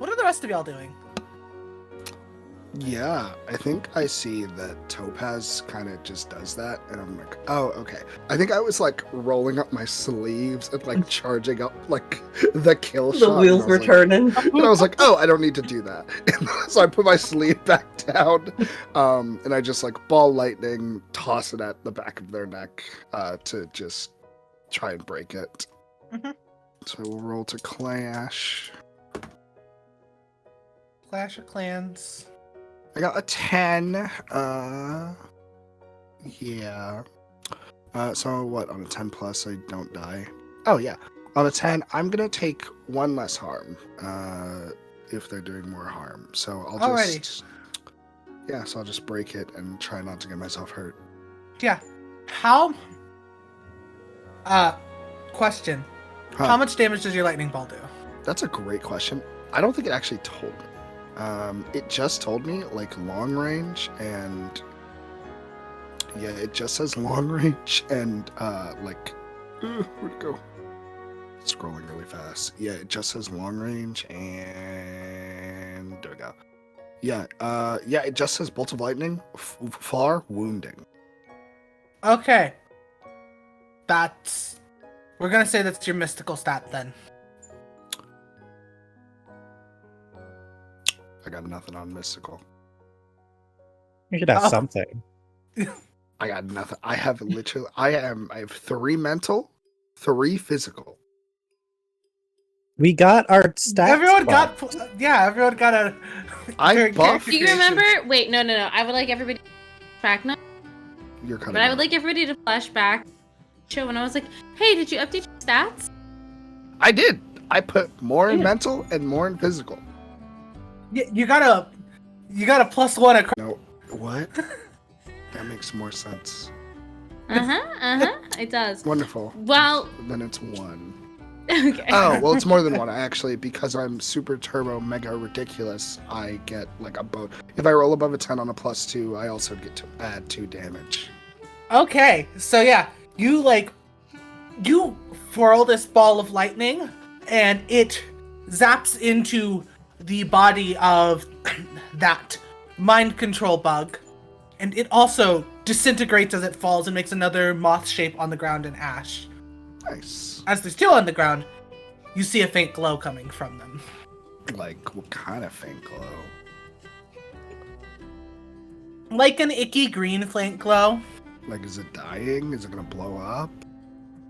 are the rest of y'all doing? Yeah, I think I see that Topaz kind of just does that, and I'm like, oh, okay. I think I was like rolling up my sleeves and like charging up like the kill The shot. wheels were turning. And I was like, oh, I don't need to do that. So I put my sleeve back down, and I just like ball lightning, toss it at the back of their neck to just try and break it. Mhm. So we'll roll to Clash. Clash of Clans. I got a 10. Yeah. So what, on a 10 plus I don't die? Oh yeah. On a 10, I'm gonna take one less harm. If they're doing more harm. So I'll just Yeah, so I'll just break it and try not to get myself hurt. Yeah. How question. Huh. How much damage does your lightning bolt do? That's a great question. I don't think it actually told me. It just told me like long range, and yeah, it just says long range and like where'd it go? Scrolling really fast. Yeah, it just says long range and there we go. Yeah, yeah, it just says bolt of lightning, far wounding. Okay. We're gonna say that's your mystical stat then. I got nothing on mystical. You should have Oh. something. I got nothing. I have 3 mental, 3 physical. We got our stats. Everyone buffed. everyone got a. I their buffed- character Do you creation. remember? Wait, no. I would like everybody to back now, You're kind but I would like everybody to flash back. Show when I was like, "Hey, did you update your stats?" I did. I put more in Yeah. mental and more in physical. You got a +1 across. No, what? That makes more sense. It does. Wonderful. Well, Then it's 1. okay. Oh, well, it's more than 1. I actually, because I'm super turbo mega ridiculous, I get like a bonus. If I roll above a 10 on a +2, I also get to add 2 damage. Okay, so yeah, you whirl this ball of lightning, and it zaps into the body of that mind control bug, and it also disintegrates as it falls and makes another moth shape on the ground in ash. Nice. As they're still on the ground, you see a faint glow coming from them. Like, what kind of faint glow? Like an icky green faint glow. Like, is it dying? Is it gonna blow up?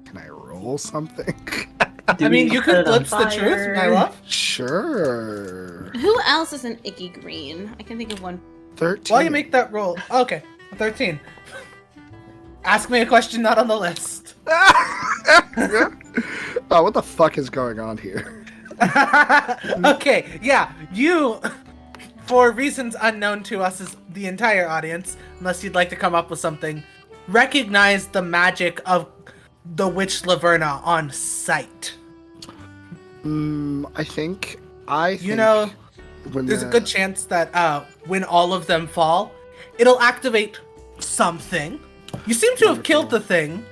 Can I roll something? I mean, you could blitz the truth, my love. Sure. Who else is an icky green? I can think of one. 13. While you make that roll. Okay, 13. Ask me a question not on the list. Oh, what the fuck is going on here? Okay, yeah, you, for reasons unknown to us as the entire audience, unless you'd like to come up with something, recognize the magic of the Witch Laverna on sight. I think You know, when there's a good chance that when all of them fall, it'll activate something. You seem to have killed the thing,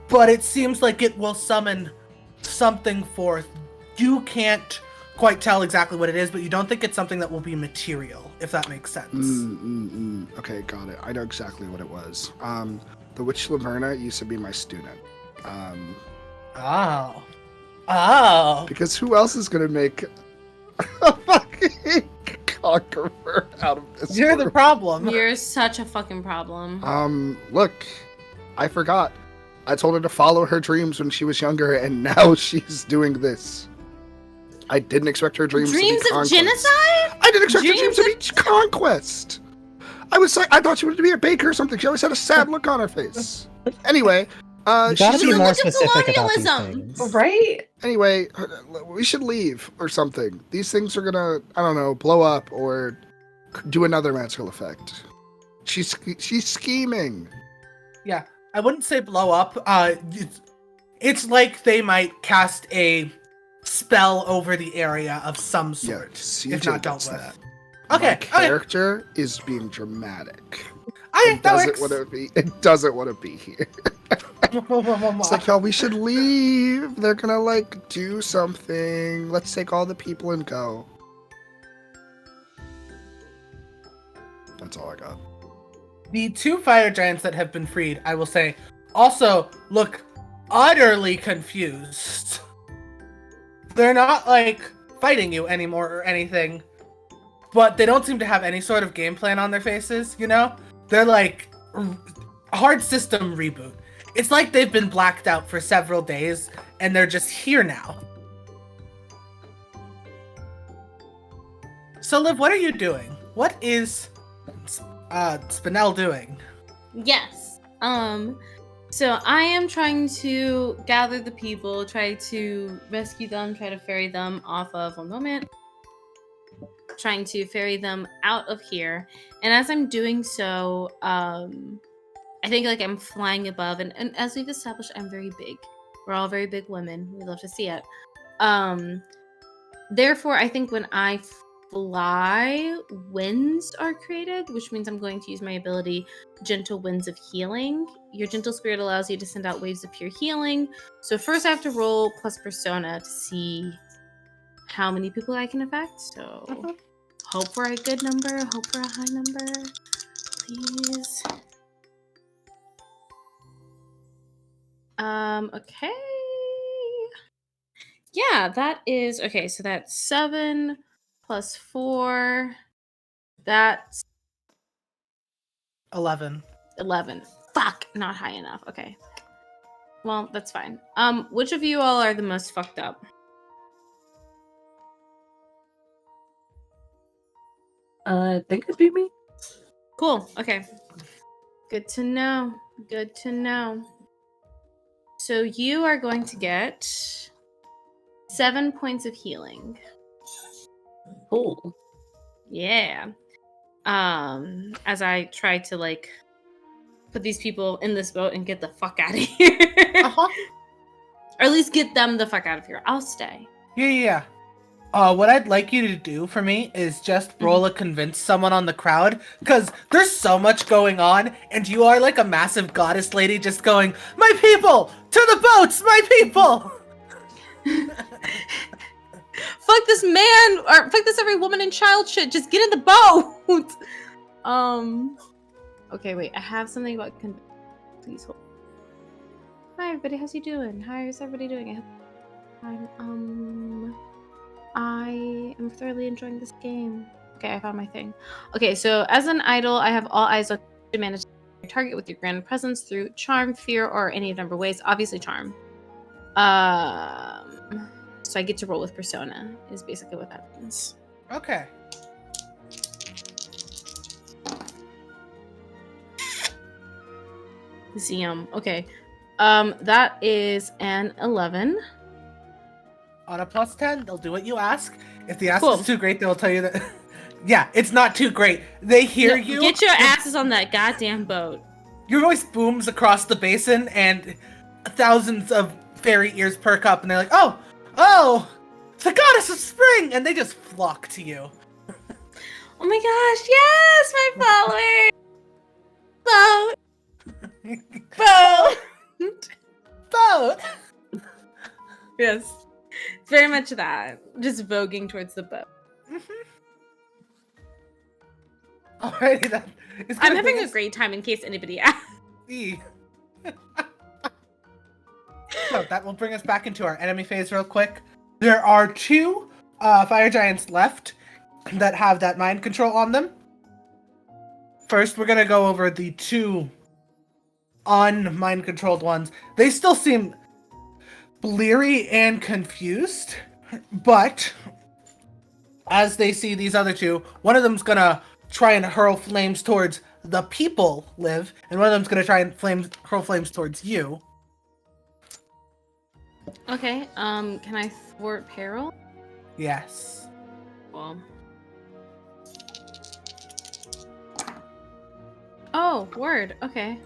but it seems like it will summon something forth. You can't quite tell exactly what it is, but you don't think it's something that will be material, if that makes sense. Okay, got it. I know exactly what it was. The Witch Laverna used to be my student. Oh. Because who else is gonna make a fucking conqueror out of this? You're the group? problem. You're such a fucking problem. Look, I forgot. I told her to follow her dreams when she was younger, and now she's doing this. I didn't expect her dreams to be Dreams of conquest. genocide? I didn't expect her dreams to be conquest. I thought she wanted to be a baker or something. She always had a sad look on her face. Anyway, You gotta she's be a more look of specific about these colonialism. things. Right? Anyway, we should leave or something. These things are gonna, I don't know, blow up or do another magical effect. She's scheming. Yeah, I wouldn't say blow up. It's like they might cast a spell over the area of some sort, CJ if not dealt gets with. that. Okay, My character is being dramatic. It that doesn't works. want to be. It doesn't want to be here. It's like, y'all, we should leave. They're gonna like do something. Let's take all the people and go. That's all I got. The 2 fire giants that have been freed, I will say, also look utterly confused. They're not, like, fighting you anymore or anything, but they don't seem to have any sort of game plan on their faces, you know? They're like, hard system reboot. It's like they've been blacked out for several days, and they're just here now. So, Liv, what are you doing? What is Spinel doing? Yes. So I am trying to gather the people, try to rescue them, try to ferry them off of, one moment, trying to ferry them out of here. And as I'm doing so, I think like I'm flying above, and as we've established, I'm very big. We're all very big women. We love to see it. Therefore, I think when I fly, winds are created, which means I'm going to use my ability Gentle Winds of Healing. Your gentle spirit allows you to send out waves of pure healing. So first I have to roll plus persona to see how many people I can affect. So hope for a good number, hope for a high number, please. Okay. Yeah, that is okay. So that's 7 plus 4. That's 11. 11. Fuck, not high enough. Okay. Well, that's fine. Which of you all are the most fucked up? I think it'd be me. Cool. Okay. Good to know. Good to know. So you are going to get 7 points of healing. Cool. Yeah. As I try to like put these people in this boat and get the fuck out of here. Uh-huh. Or at least get them the fuck out of here. I'll stay. Yeah. What I'd like you to do for me is just roll a convince someone on the crowd, because there's so much going on, and you are like a massive goddess lady just going, "My people! To the boats! My people!" Fuck this man, or fuck this every woman and child shit. Just get in the boat. Okay, wait. I have something about please hold. Hi everybody, how's you doing? How's everybody doing? I am thoroughly enjoying this game. Okay, I found my thing. Okay, so as an idol, I have all eyes on to manage your target with your grand presence through charm, fear, or any number of ways. Obviously, charm. So I get to roll with persona. Is basically what that means. Okay. ZM. Okay. That is an 11. On a plus 10, they'll do what you ask. If the ask Cool. is too great, they'll tell you that. Yeah, it's not too great. They hear No, you. get your asses on that goddamn boat. Your voice booms across the basin, and thousands of fairy ears perk up, and they're like, "Oh, the goddess of spring!" And they just flock to you. Oh my gosh, yes, my followers! Boat! Boat! Yes. It's very much that. Just voguing towards the boat. Alrighty then. I'm having a great time in case anybody asks. So that will bring us back into our enemy phase real quick. There are 2 fire giants left that have that mind control on them. First, we're gonna go over the 2 un-mind controlled ones. They still seem bleary and confused, but as they see these other 2, one of them's gonna try and hurl flames towards the people, Liv, and one of them's gonna try and hurl flames towards you. Okay, can I thwart peril? Yes. Well. Oh, word. Okay.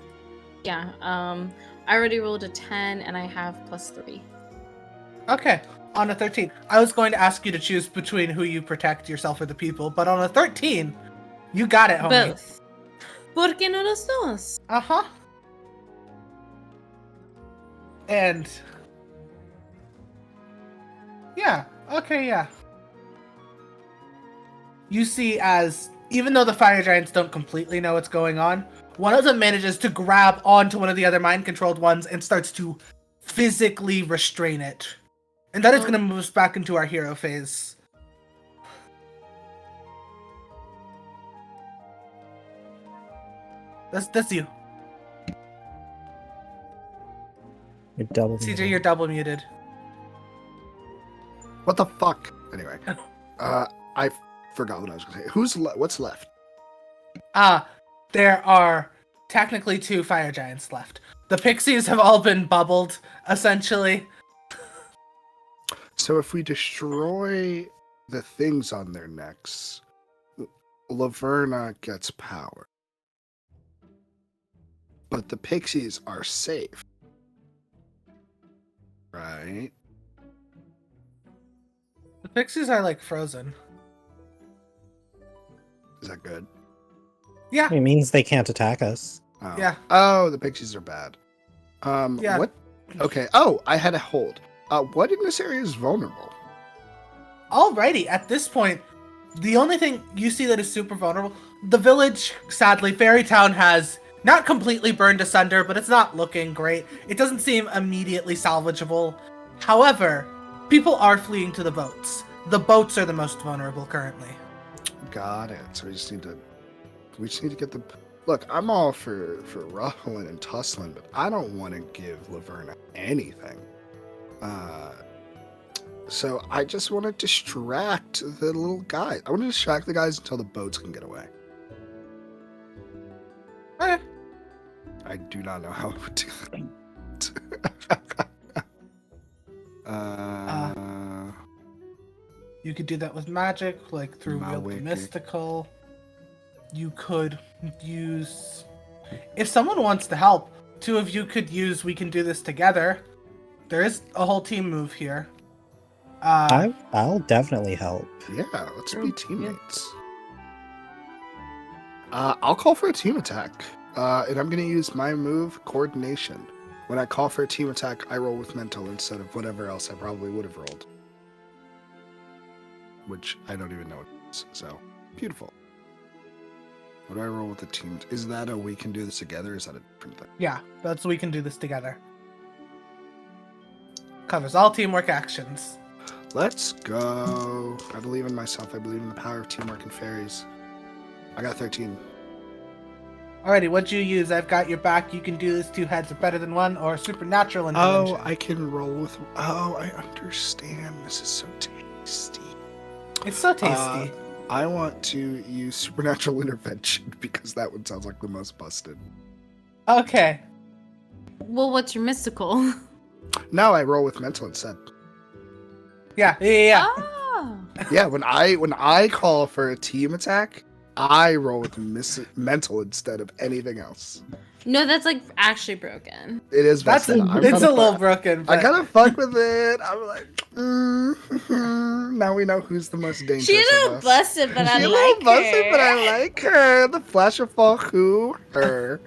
Yeah, I already rolled a 10 and I have +3. Okay. On a 13. I was going to ask you to choose between who you protect, yourself or the people, but on a 13, you got it, homie. Both. ¿Por qué no los dos? Uh-huh. And yeah, okay, yeah. You see as even though the fire giants don't completely know what's going on, one of them manages to grab onto one of the other mind-controlled ones and starts to physically restrain it. And that is going to move us back into our hero phase. That's you. You're double. CJ, you're double muted. What the fuck? Anyway, I forgot what I was gonna say. What's left? There are technically 2 fire giants left. The pixies have all been bubbled, essentially. So if we destroy the things on their necks, Laverna gets power. But the pixies are safe. Right? The pixies are like frozen. Is that good? Yeah. It means they can't attack us. Oh. Yeah. Oh, the pixies are bad. Yeah. What? Okay. Oh, I had a hold. What in this area is vulnerable? Alrighty, at this point, the only thing you see that is super vulnerable, the village, sadly, Fairytown has not completely burned asunder, but it's not looking great. It doesn't seem immediately salvageable. However, people are fleeing to the boats. The boats are the most vulnerable currently. Got it. So we just need to get the. Look, I'm all for ruffling and tussling, but I don't want to give Laverna anything. So I just want to distract the little guy. I want to distract the guys until the boats can get away. Okay. I do not know how I would do that. You could do that with magic, like through My Wield the wiki. Mystical. You could use... If someone wants to help, 2 of you could use We Can Do This Together. There is a whole team move here. I'll definitely help. Yeah, let's be teammates. I'll call for a team attack. And I'm going to use my move, Coordination. When I call for a team attack, I roll with Mental instead of whatever else I probably would have rolled. Which I don't even know what it is. So, beautiful. What do I roll with the team? Is that a We Can Do This Together? Or is that a different thing? Yeah, that's We Can Do This Together. Covers all teamwork actions. Let's go. I believe in myself. I believe in the power of teamwork and fairies. I got 13. Alrighty, what'd you use? I've got your back. You can do this. 2 heads are better than 1, or supernatural intervention. Oh, I can roll with... Oh, I understand. This is so tasty. It's so tasty. I want to use supernatural intervention because that one sounds like the most busted. Okay. Well, what's your mystical? Now I roll with mental instead. Yeah. Oh. Yeah, when I call for a team attack, I roll with mental instead of anything else. No, that's like actually broken. It is busted. It's a little broken. I But... kind of fuck with it. I'm like, now we know who's the most dangerous. She's a of little us. busted, but I She's a like little busted, her. but I like her. The flash of fall who her.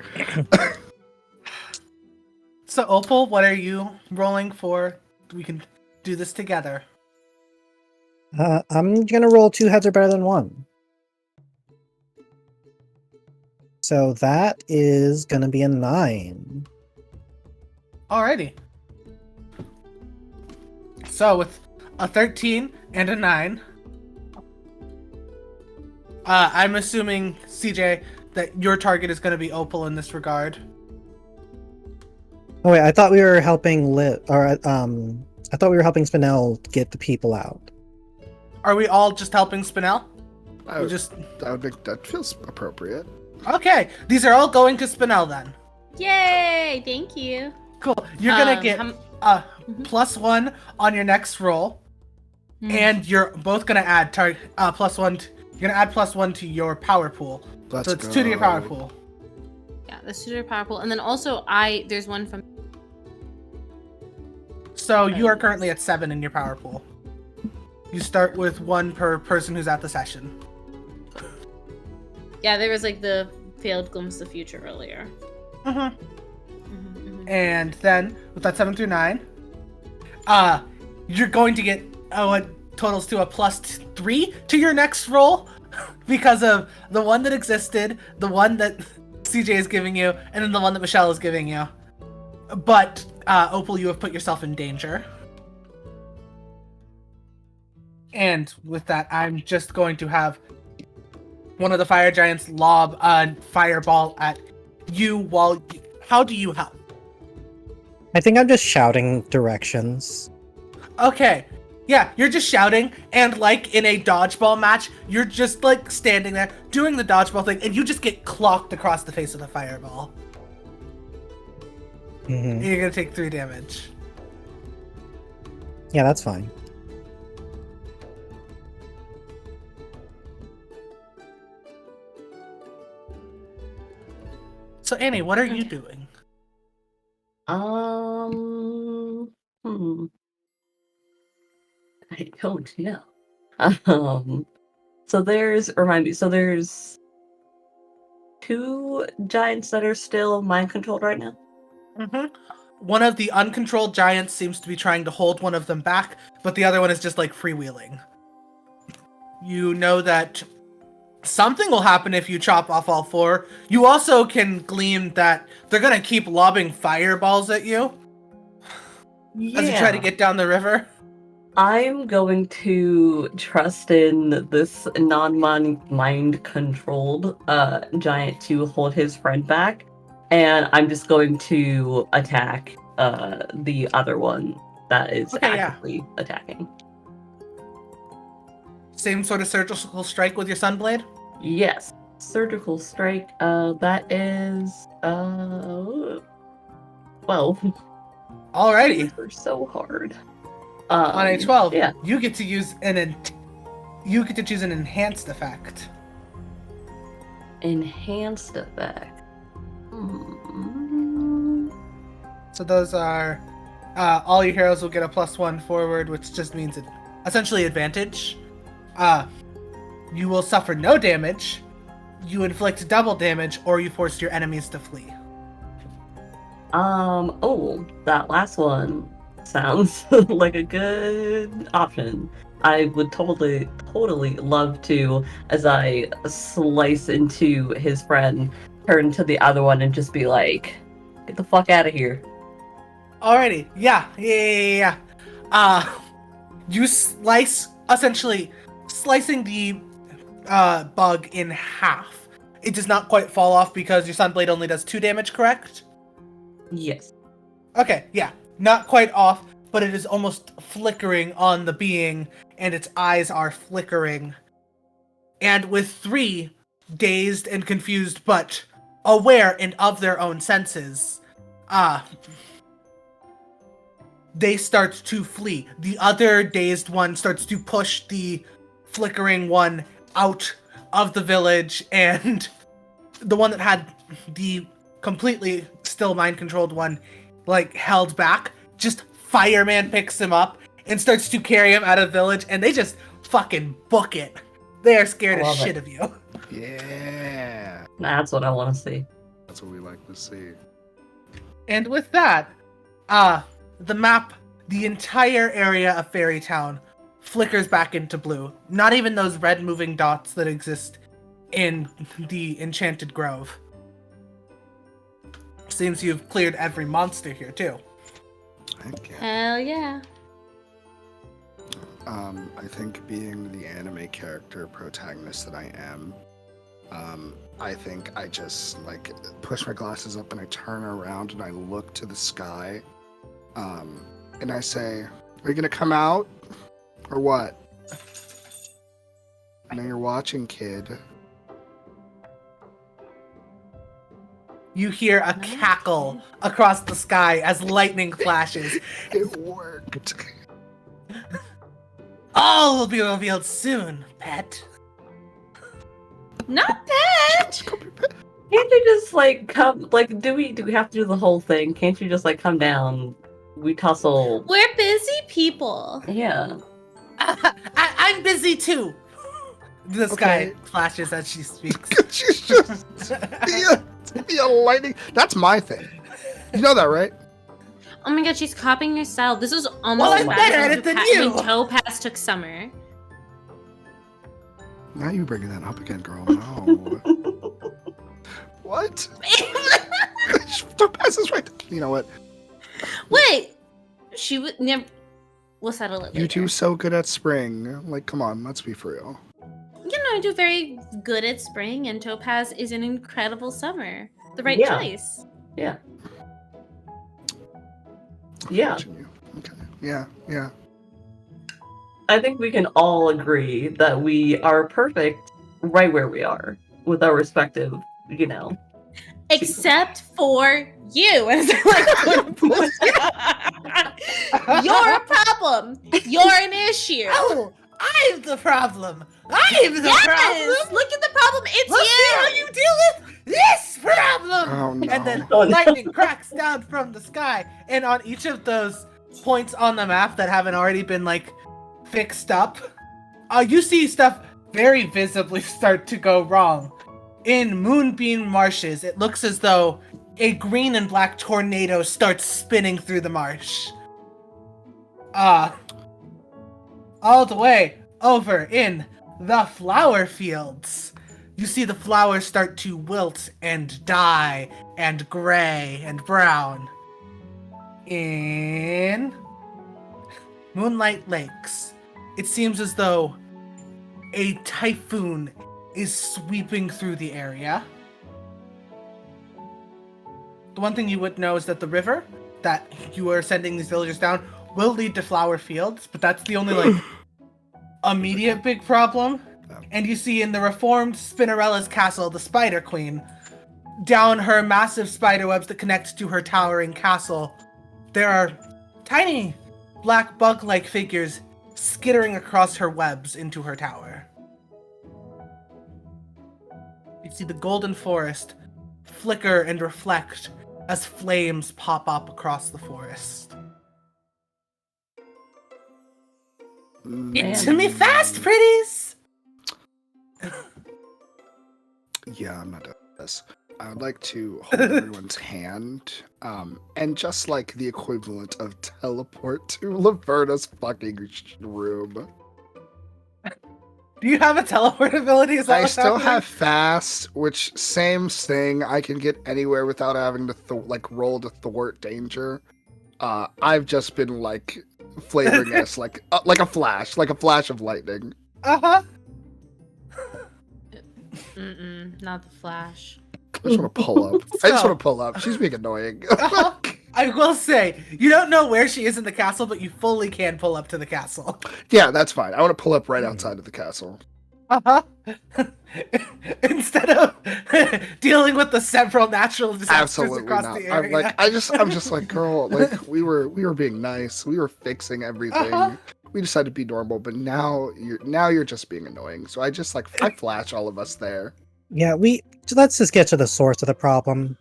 So, Opal, what are you rolling for? We can do this together. I'm gonna roll 2 heads are better than 1. So that is gonna be a 9. Alrighty. So, with a 13 and a 9, I'm assuming, CJ, that your target is going to be Opal in this regard. Oh wait, I thought we were helping I thought we were helping Spinel get the people out. Are we all just helping Spinel? That feels appropriate. Okay, these are all going to Spinel then. Yay! Thank you. Cool. You're gonna get +1 on your next roll, and you're both gonna add +1. You're gonna add +1 to your power pool. Let's so it's go. 2 to your power pool. Yeah, that's super powerful. And then also, there's one from. So you are currently at 7 in your power pool. You start with 1 per person who's at the session. Yeah, there was like the failed glimpse of the future earlier. And then with that 7 through 9, you're going to get what totals to a +3 to your next roll because of the one that existed, the one that CJ is giving you, and then the one that Michelle is giving you. But, Opal, you have put yourself in danger. And with that, I'm just going to have one of the fire giants lob a fireball at you while... How do you help? I think I'm just shouting directions. Okay. Yeah, you're just shouting, and like in a dodgeball match, you're just like standing there doing the dodgeball thing, and you just get clocked across the face with a fireball. Mm-hmm. You're gonna take 3 damage. Yeah, that's fine. So Annie, what are you doing? I don't know. So there's 2 giants that are still mind controlled right now. Mm-hmm. One of the uncontrolled giants seems to be trying to hold one of them back, but the other one is just like freewheeling. You know that something will happen if you chop off all 4. You also can glean that they're gonna keep lobbing fireballs at you as you try to get down the river. I'm going to trust in this non-mind controlled giant to hold his friend back, and I'm just going to attack the other one that is actively attacking. Same sort of surgical strike with your Sunblade? Yes. Surgical strike, that is 12. Alrighty. These are so hard. On a 12, yeah. you get to use choose an enhanced effect. Enhanced effect. So those are all your heroes will get a +1 forward, which just means essentially advantage. You will suffer no damage, you inflict double damage, or you force your enemies to flee. That last one sounds like a good option. I would totally love to, as I slice into his friend, turn to the other one and just be like, get the fuck out of here. Alrighty, yeah. You essentially slicing the bug in half. It does not quite fall off because your Sunblade only does 2 damage, correct? Yes. Okay, yeah. Not quite off, but it is almost flickering on the being, and its eyes are flickering. And with 3 dazed and confused, but aware and of their own senses, they start to flee. The other dazed one starts to push the flickering one out of the village, and the one that had the completely still mind-controlled one, like, held back, just Fireman picks him up and starts to carry him out of the village, and they just fucking book it. They are scared as shit of you. Yeah. That's what I want to see. That's what we like to see. And with that, the map, the entire area of Fairy Town flickers back into blue. Not even those red moving dots that exist in the Enchanted Grove. Seems you've cleared every monster here, too. Hell yeah. I think being the anime character protagonist that I am, I think I just, like, push my glasses up and I turn around and I look to the sky, and I say, are you gonna come out? Or what? I know you're watching, kid. You hear a cackle across the sky as lightning flashes. It worked. All will be revealed soon, pet. Not pet! Can't you just like come? Like, do we have to do the whole thing? Can't you just like come down? We tussle. We're busy people. Yeah. I'm busy too. The sky flashes as she speaks. She's just the lightning. That's my thing. You know that, right? Oh my god, she's copying your style. This is almost Well, I'm better at it than you. when Topaz took Summer. Now you bringing that up again, girl. No. What? Topaz is right. You know what? Wait, she would never. We'll settle it later. You two so good at spring. Like, come on, let's be for real. You know, I do very good at spring, and Topaz is an incredible summer. The right Yeah. choice. Yeah. I'm Yeah. watching you. Okay. Yeah. Yeah. I think we can all agree that we are perfect right where we are with our respective, you know. Except for you. And it's like, you're a problem. You're an issue. Oh, I'm the problem. I'm the Yes! problem. Look at the problem. It's Let's see how you. you deal with this problem. Oh no. And then Oh, no. lightning cracks down from the sky, and on each of those points on the map that haven't already been like fixed up, you see stuff very visibly start to go wrong. In Moonbeam Marshes, it looks as though a green and black tornado starts spinning through the marsh. All the way over in the flower fields, you see the flowers start to wilt and die and gray and brown. In Moonlight Lakes, it seems as though a typhoon is sweeping through the area. The one thing you would know is that the river that you are sending these villagers down will lead to flower fields, but that's the only like immediate big problem. And you see in the reformed Spinnerella's castle, the Spider Queen, down her massive spider webs that connect to her towering castle, there are tiny black bug-like figures skittering across her webs into her tower. You see the golden forest flicker and reflect as flames pop up across the forest. Into me fast, pretties! Yeah, I'm not doing this. I would like to hold everyone's hand, and just like the equivalent of teleport to Laverna's fucking room. Do you have a teleport ability? Is that I what's still happening? have fast, which same thing. I can get anywhere without having to roll to thwart danger. I've just been like flavoring this like a flash of lightning. Uh-huh. Not the Flash. I just want to pull up. I just want to pull up. She's being annoying. Uh-huh. I will say, you don't know where she is in the castle, but you fully can pull up to the castle. Yeah, that's fine. I want to pull up right outside of the castle. Uh-huh. Instead of dealing with the several natural disasters Absolutely across not. the area. I'm just like, girl, like we were being nice. We were fixing everything. Uh-huh. We decided to be normal, but now you're just being annoying. So I just I flash all of us there. Yeah, let's just get to the source of the problem.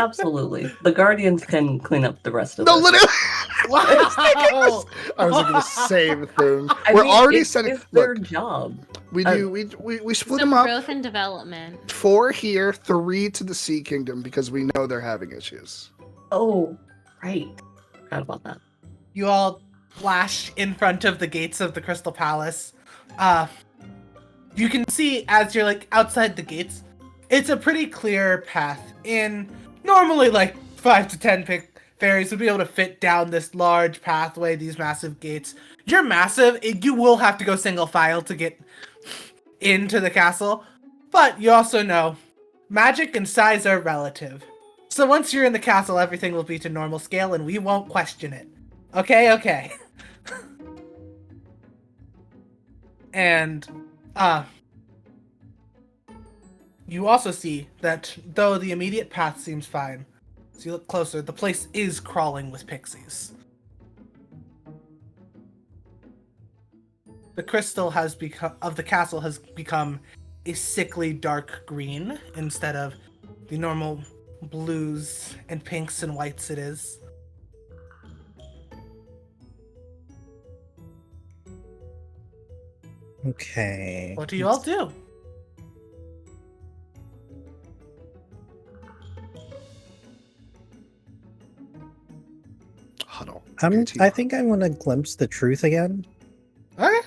Absolutely. The Guardians can clean up the rest of No, it. literally. Wow. I was thinking the same thing. I We're mean, already it's setting. their Look, job. we split Some them up. growth and development. 4 here, 3 to the Sea Kingdom because we know they're having issues. Oh, right. Forgot about that. You all flash in front of the gates of the Crystal Palace. You can see as you're like outside the gates, it's a pretty clear path. Normally like 5 to 10 fairies would be able to fit down this large pathway, these massive gates. You're massive, you will have to go single file to get into the castle. But you also know, magic and size are relative. So once you're in the castle, everything will be to normal scale and we won't question it. Okay. And, you also see that though the immediate path seems fine, as you look closer, the place is crawling with pixies. The crystal of the castle has become a sickly dark green instead of the normal blues and pinks and whites it is. Okay. What do you all do? Huddle. I think I want to glimpse the truth again. Okay.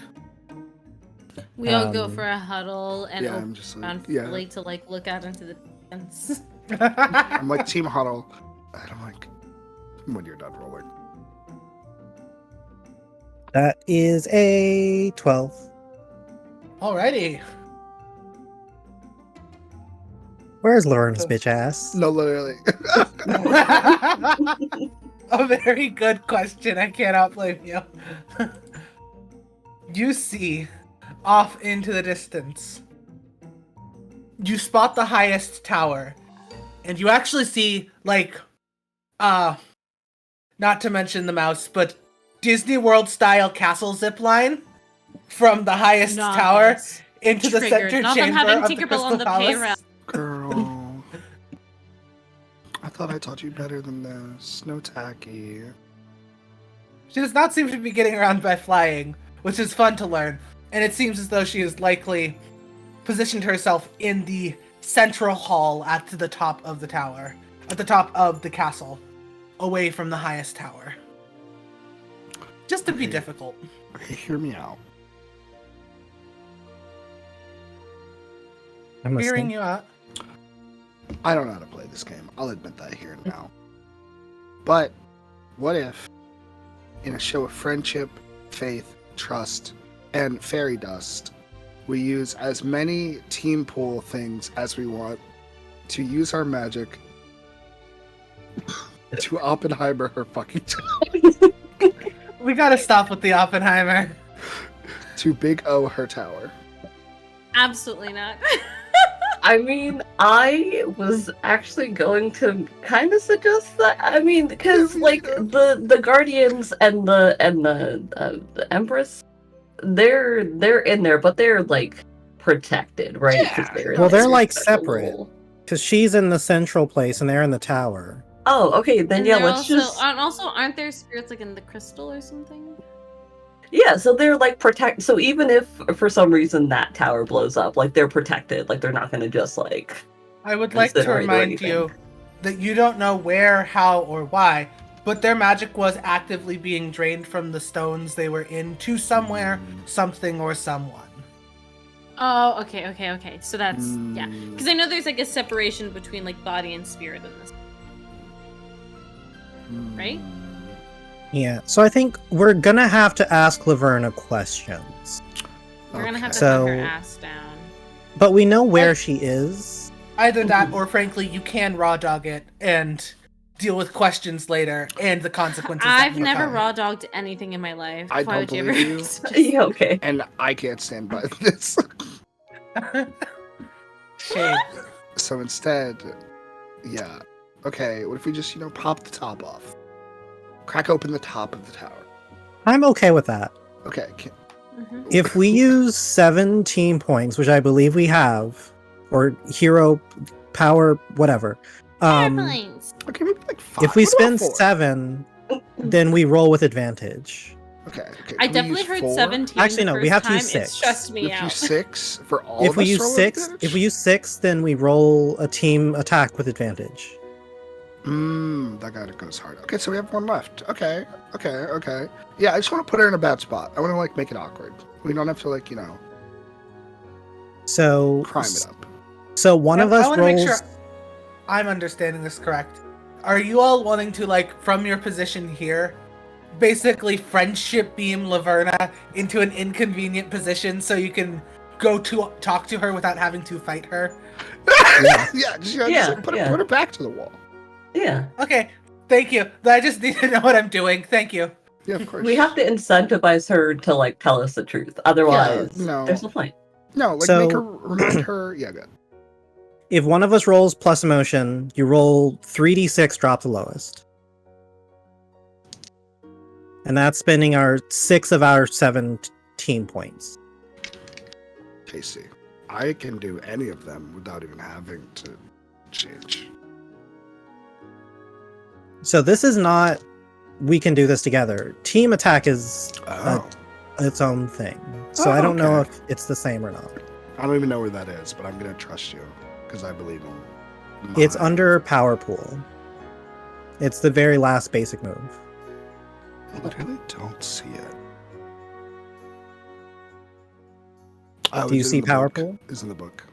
We all go for a huddle and yeah, open I'm just like, around yeah. fully to like look out into the distance. I'm like team huddle. And I'm like, when you're done rolling. That is a 12. Alrighty. Where's Lauren's bitch ass? No, literally. A very good question. I cannot blame you. You see, off into the distance, you spot the highest tower, and you actually see, like, not to mention the mouse, but Disney World style castle zipline from the highest tower into the center Not them chamber having of the Tinkerbell Crystal on the Palace. payroll. Girl. I thought I taught you better than this. No tacky. She does not seem to be getting around by flying, which is fun to learn, and it seems as though she has likely positioned herself in the central hall at the top of the tower, at the top of the castle, away from the highest tower. Just to be difficult. Okay, hear me out. I'm Hearing listening. you out. I don't know how to play this game. I'll admit that here and now. But what if, in a show of friendship, faith, trust, and fairy dust, we use as many team pool things as we want to use our magic to Oppenheimer her fucking tower. We gotta stop with the Oppenheimer. To Big O her tower. Absolutely not. I mean, I was actually going to kind of suggest that. I mean, because like the Guardians and the Empress, they're in there, but they're like protected, right? 'Cause Yeah. Well, they're like special separate. role. Because she's in the central place and they're in the tower. Oh, okay, then And yeah, they're let's also, just and also, aren't there spirits like in the crystal or something? yeah. So they're like protect. So even if for some reason that tower blows up, like they're protected. Like they're not gonna just like. I would like to Incinerate or remind anything. you that you don't know where, how, or why, but their magic was actively being drained from the stones they were in to somewhere, something, or someone. Oh, okay. So that's yeah, because I know there's like a separation between like body and spirit in this, right? Yeah. So I think we're gonna have to ask Laverna questions. We're gonna have to So- put her ass down. But we know where she is. Either that, or frankly, you can raw dog it and deal with questions later and the consequences. that I've will never come. raw dogged anything in my life. I Why don't would believe you. suggest- Yeah, okay. And I can't stand by this. Shade. So instead, yeah. Okay, what if we just, pop the top off? Crack open the top of the tower. I'm okay with that. Okay. Mhm. If we use 7 team points, which I believe we have, or hero power, whatever. Airplanes. Okay, maybe like 5. If we What about spend 4? 7, then we roll with advantage. Okay. I can we definitely use heard 4? 17. Actually, no, we first have to time. use It 6. stressed me If you out. 6 for all If of we us use roll with 6, advantage? if we use 6, then we roll a team attack with advantage. That guy goes hard. Okay, so we have 1 left. Okay. Yeah, I just want to put her in a bad spot. I want to make it awkward. We don't have to So prime it up. So one of us I want to rolls. make sure I'm understanding this correct. Are you all wanting to, from your position here, basically friendship beam Laverna into an inconvenient position so you can go to talk to her without having to fight her? Yeah, just put yeah. her back to the wall. Yeah. Okay, thank you. I just need to know what I'm doing. Thank you. Yeah, of course. We have to incentivize her to tell us the truth. Otherwise, no. there's no point. No, So- make her remind her. Yeah, good. If one of us rolls plus emotion, you roll 3d6, drop the lowest. And that's spending our 6 of our 7 team points. Tasty. I can do any of them without even having to change. So this is not, we can do this together. Team attack is Oh. its own thing. So I don't know okay. if it's the same or not. I don't even know where that is, but I'm gonna trust you because I believe in. It's my- under power pool. It's the very last basic move. I literally don't see it. Oh, Do you it's see in the power book. pool? It's in the book.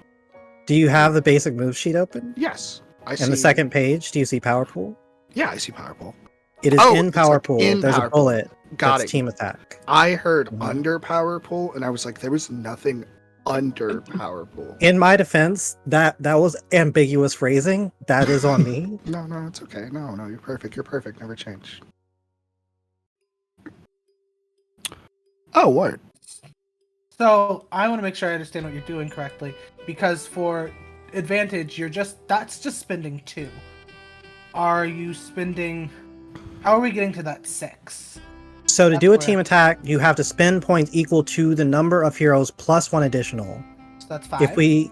Do you have the basic move sheet open? Yes, I see. And the second page, do you see power pool? Yeah, I see power pool. It is Oh, in it's power like pool. in There's power a pool. bullet. Got that's it. team attack. I heard Mhm. under power pool, and I was like, there was nothing under power pool. In my defense, that was ambiguous phrasing. That is on me. No, it's okay. No, you're perfect. You're perfect. Never change. Oh, word. So I want to make sure I understand what you're doing correctly, because for advantage, that's just spending 2. Are you spending? How are we getting to that 6? So to That's do a where- team attack, you have to spend points equal to the number of heroes plus 1 additional. So that's 5. If we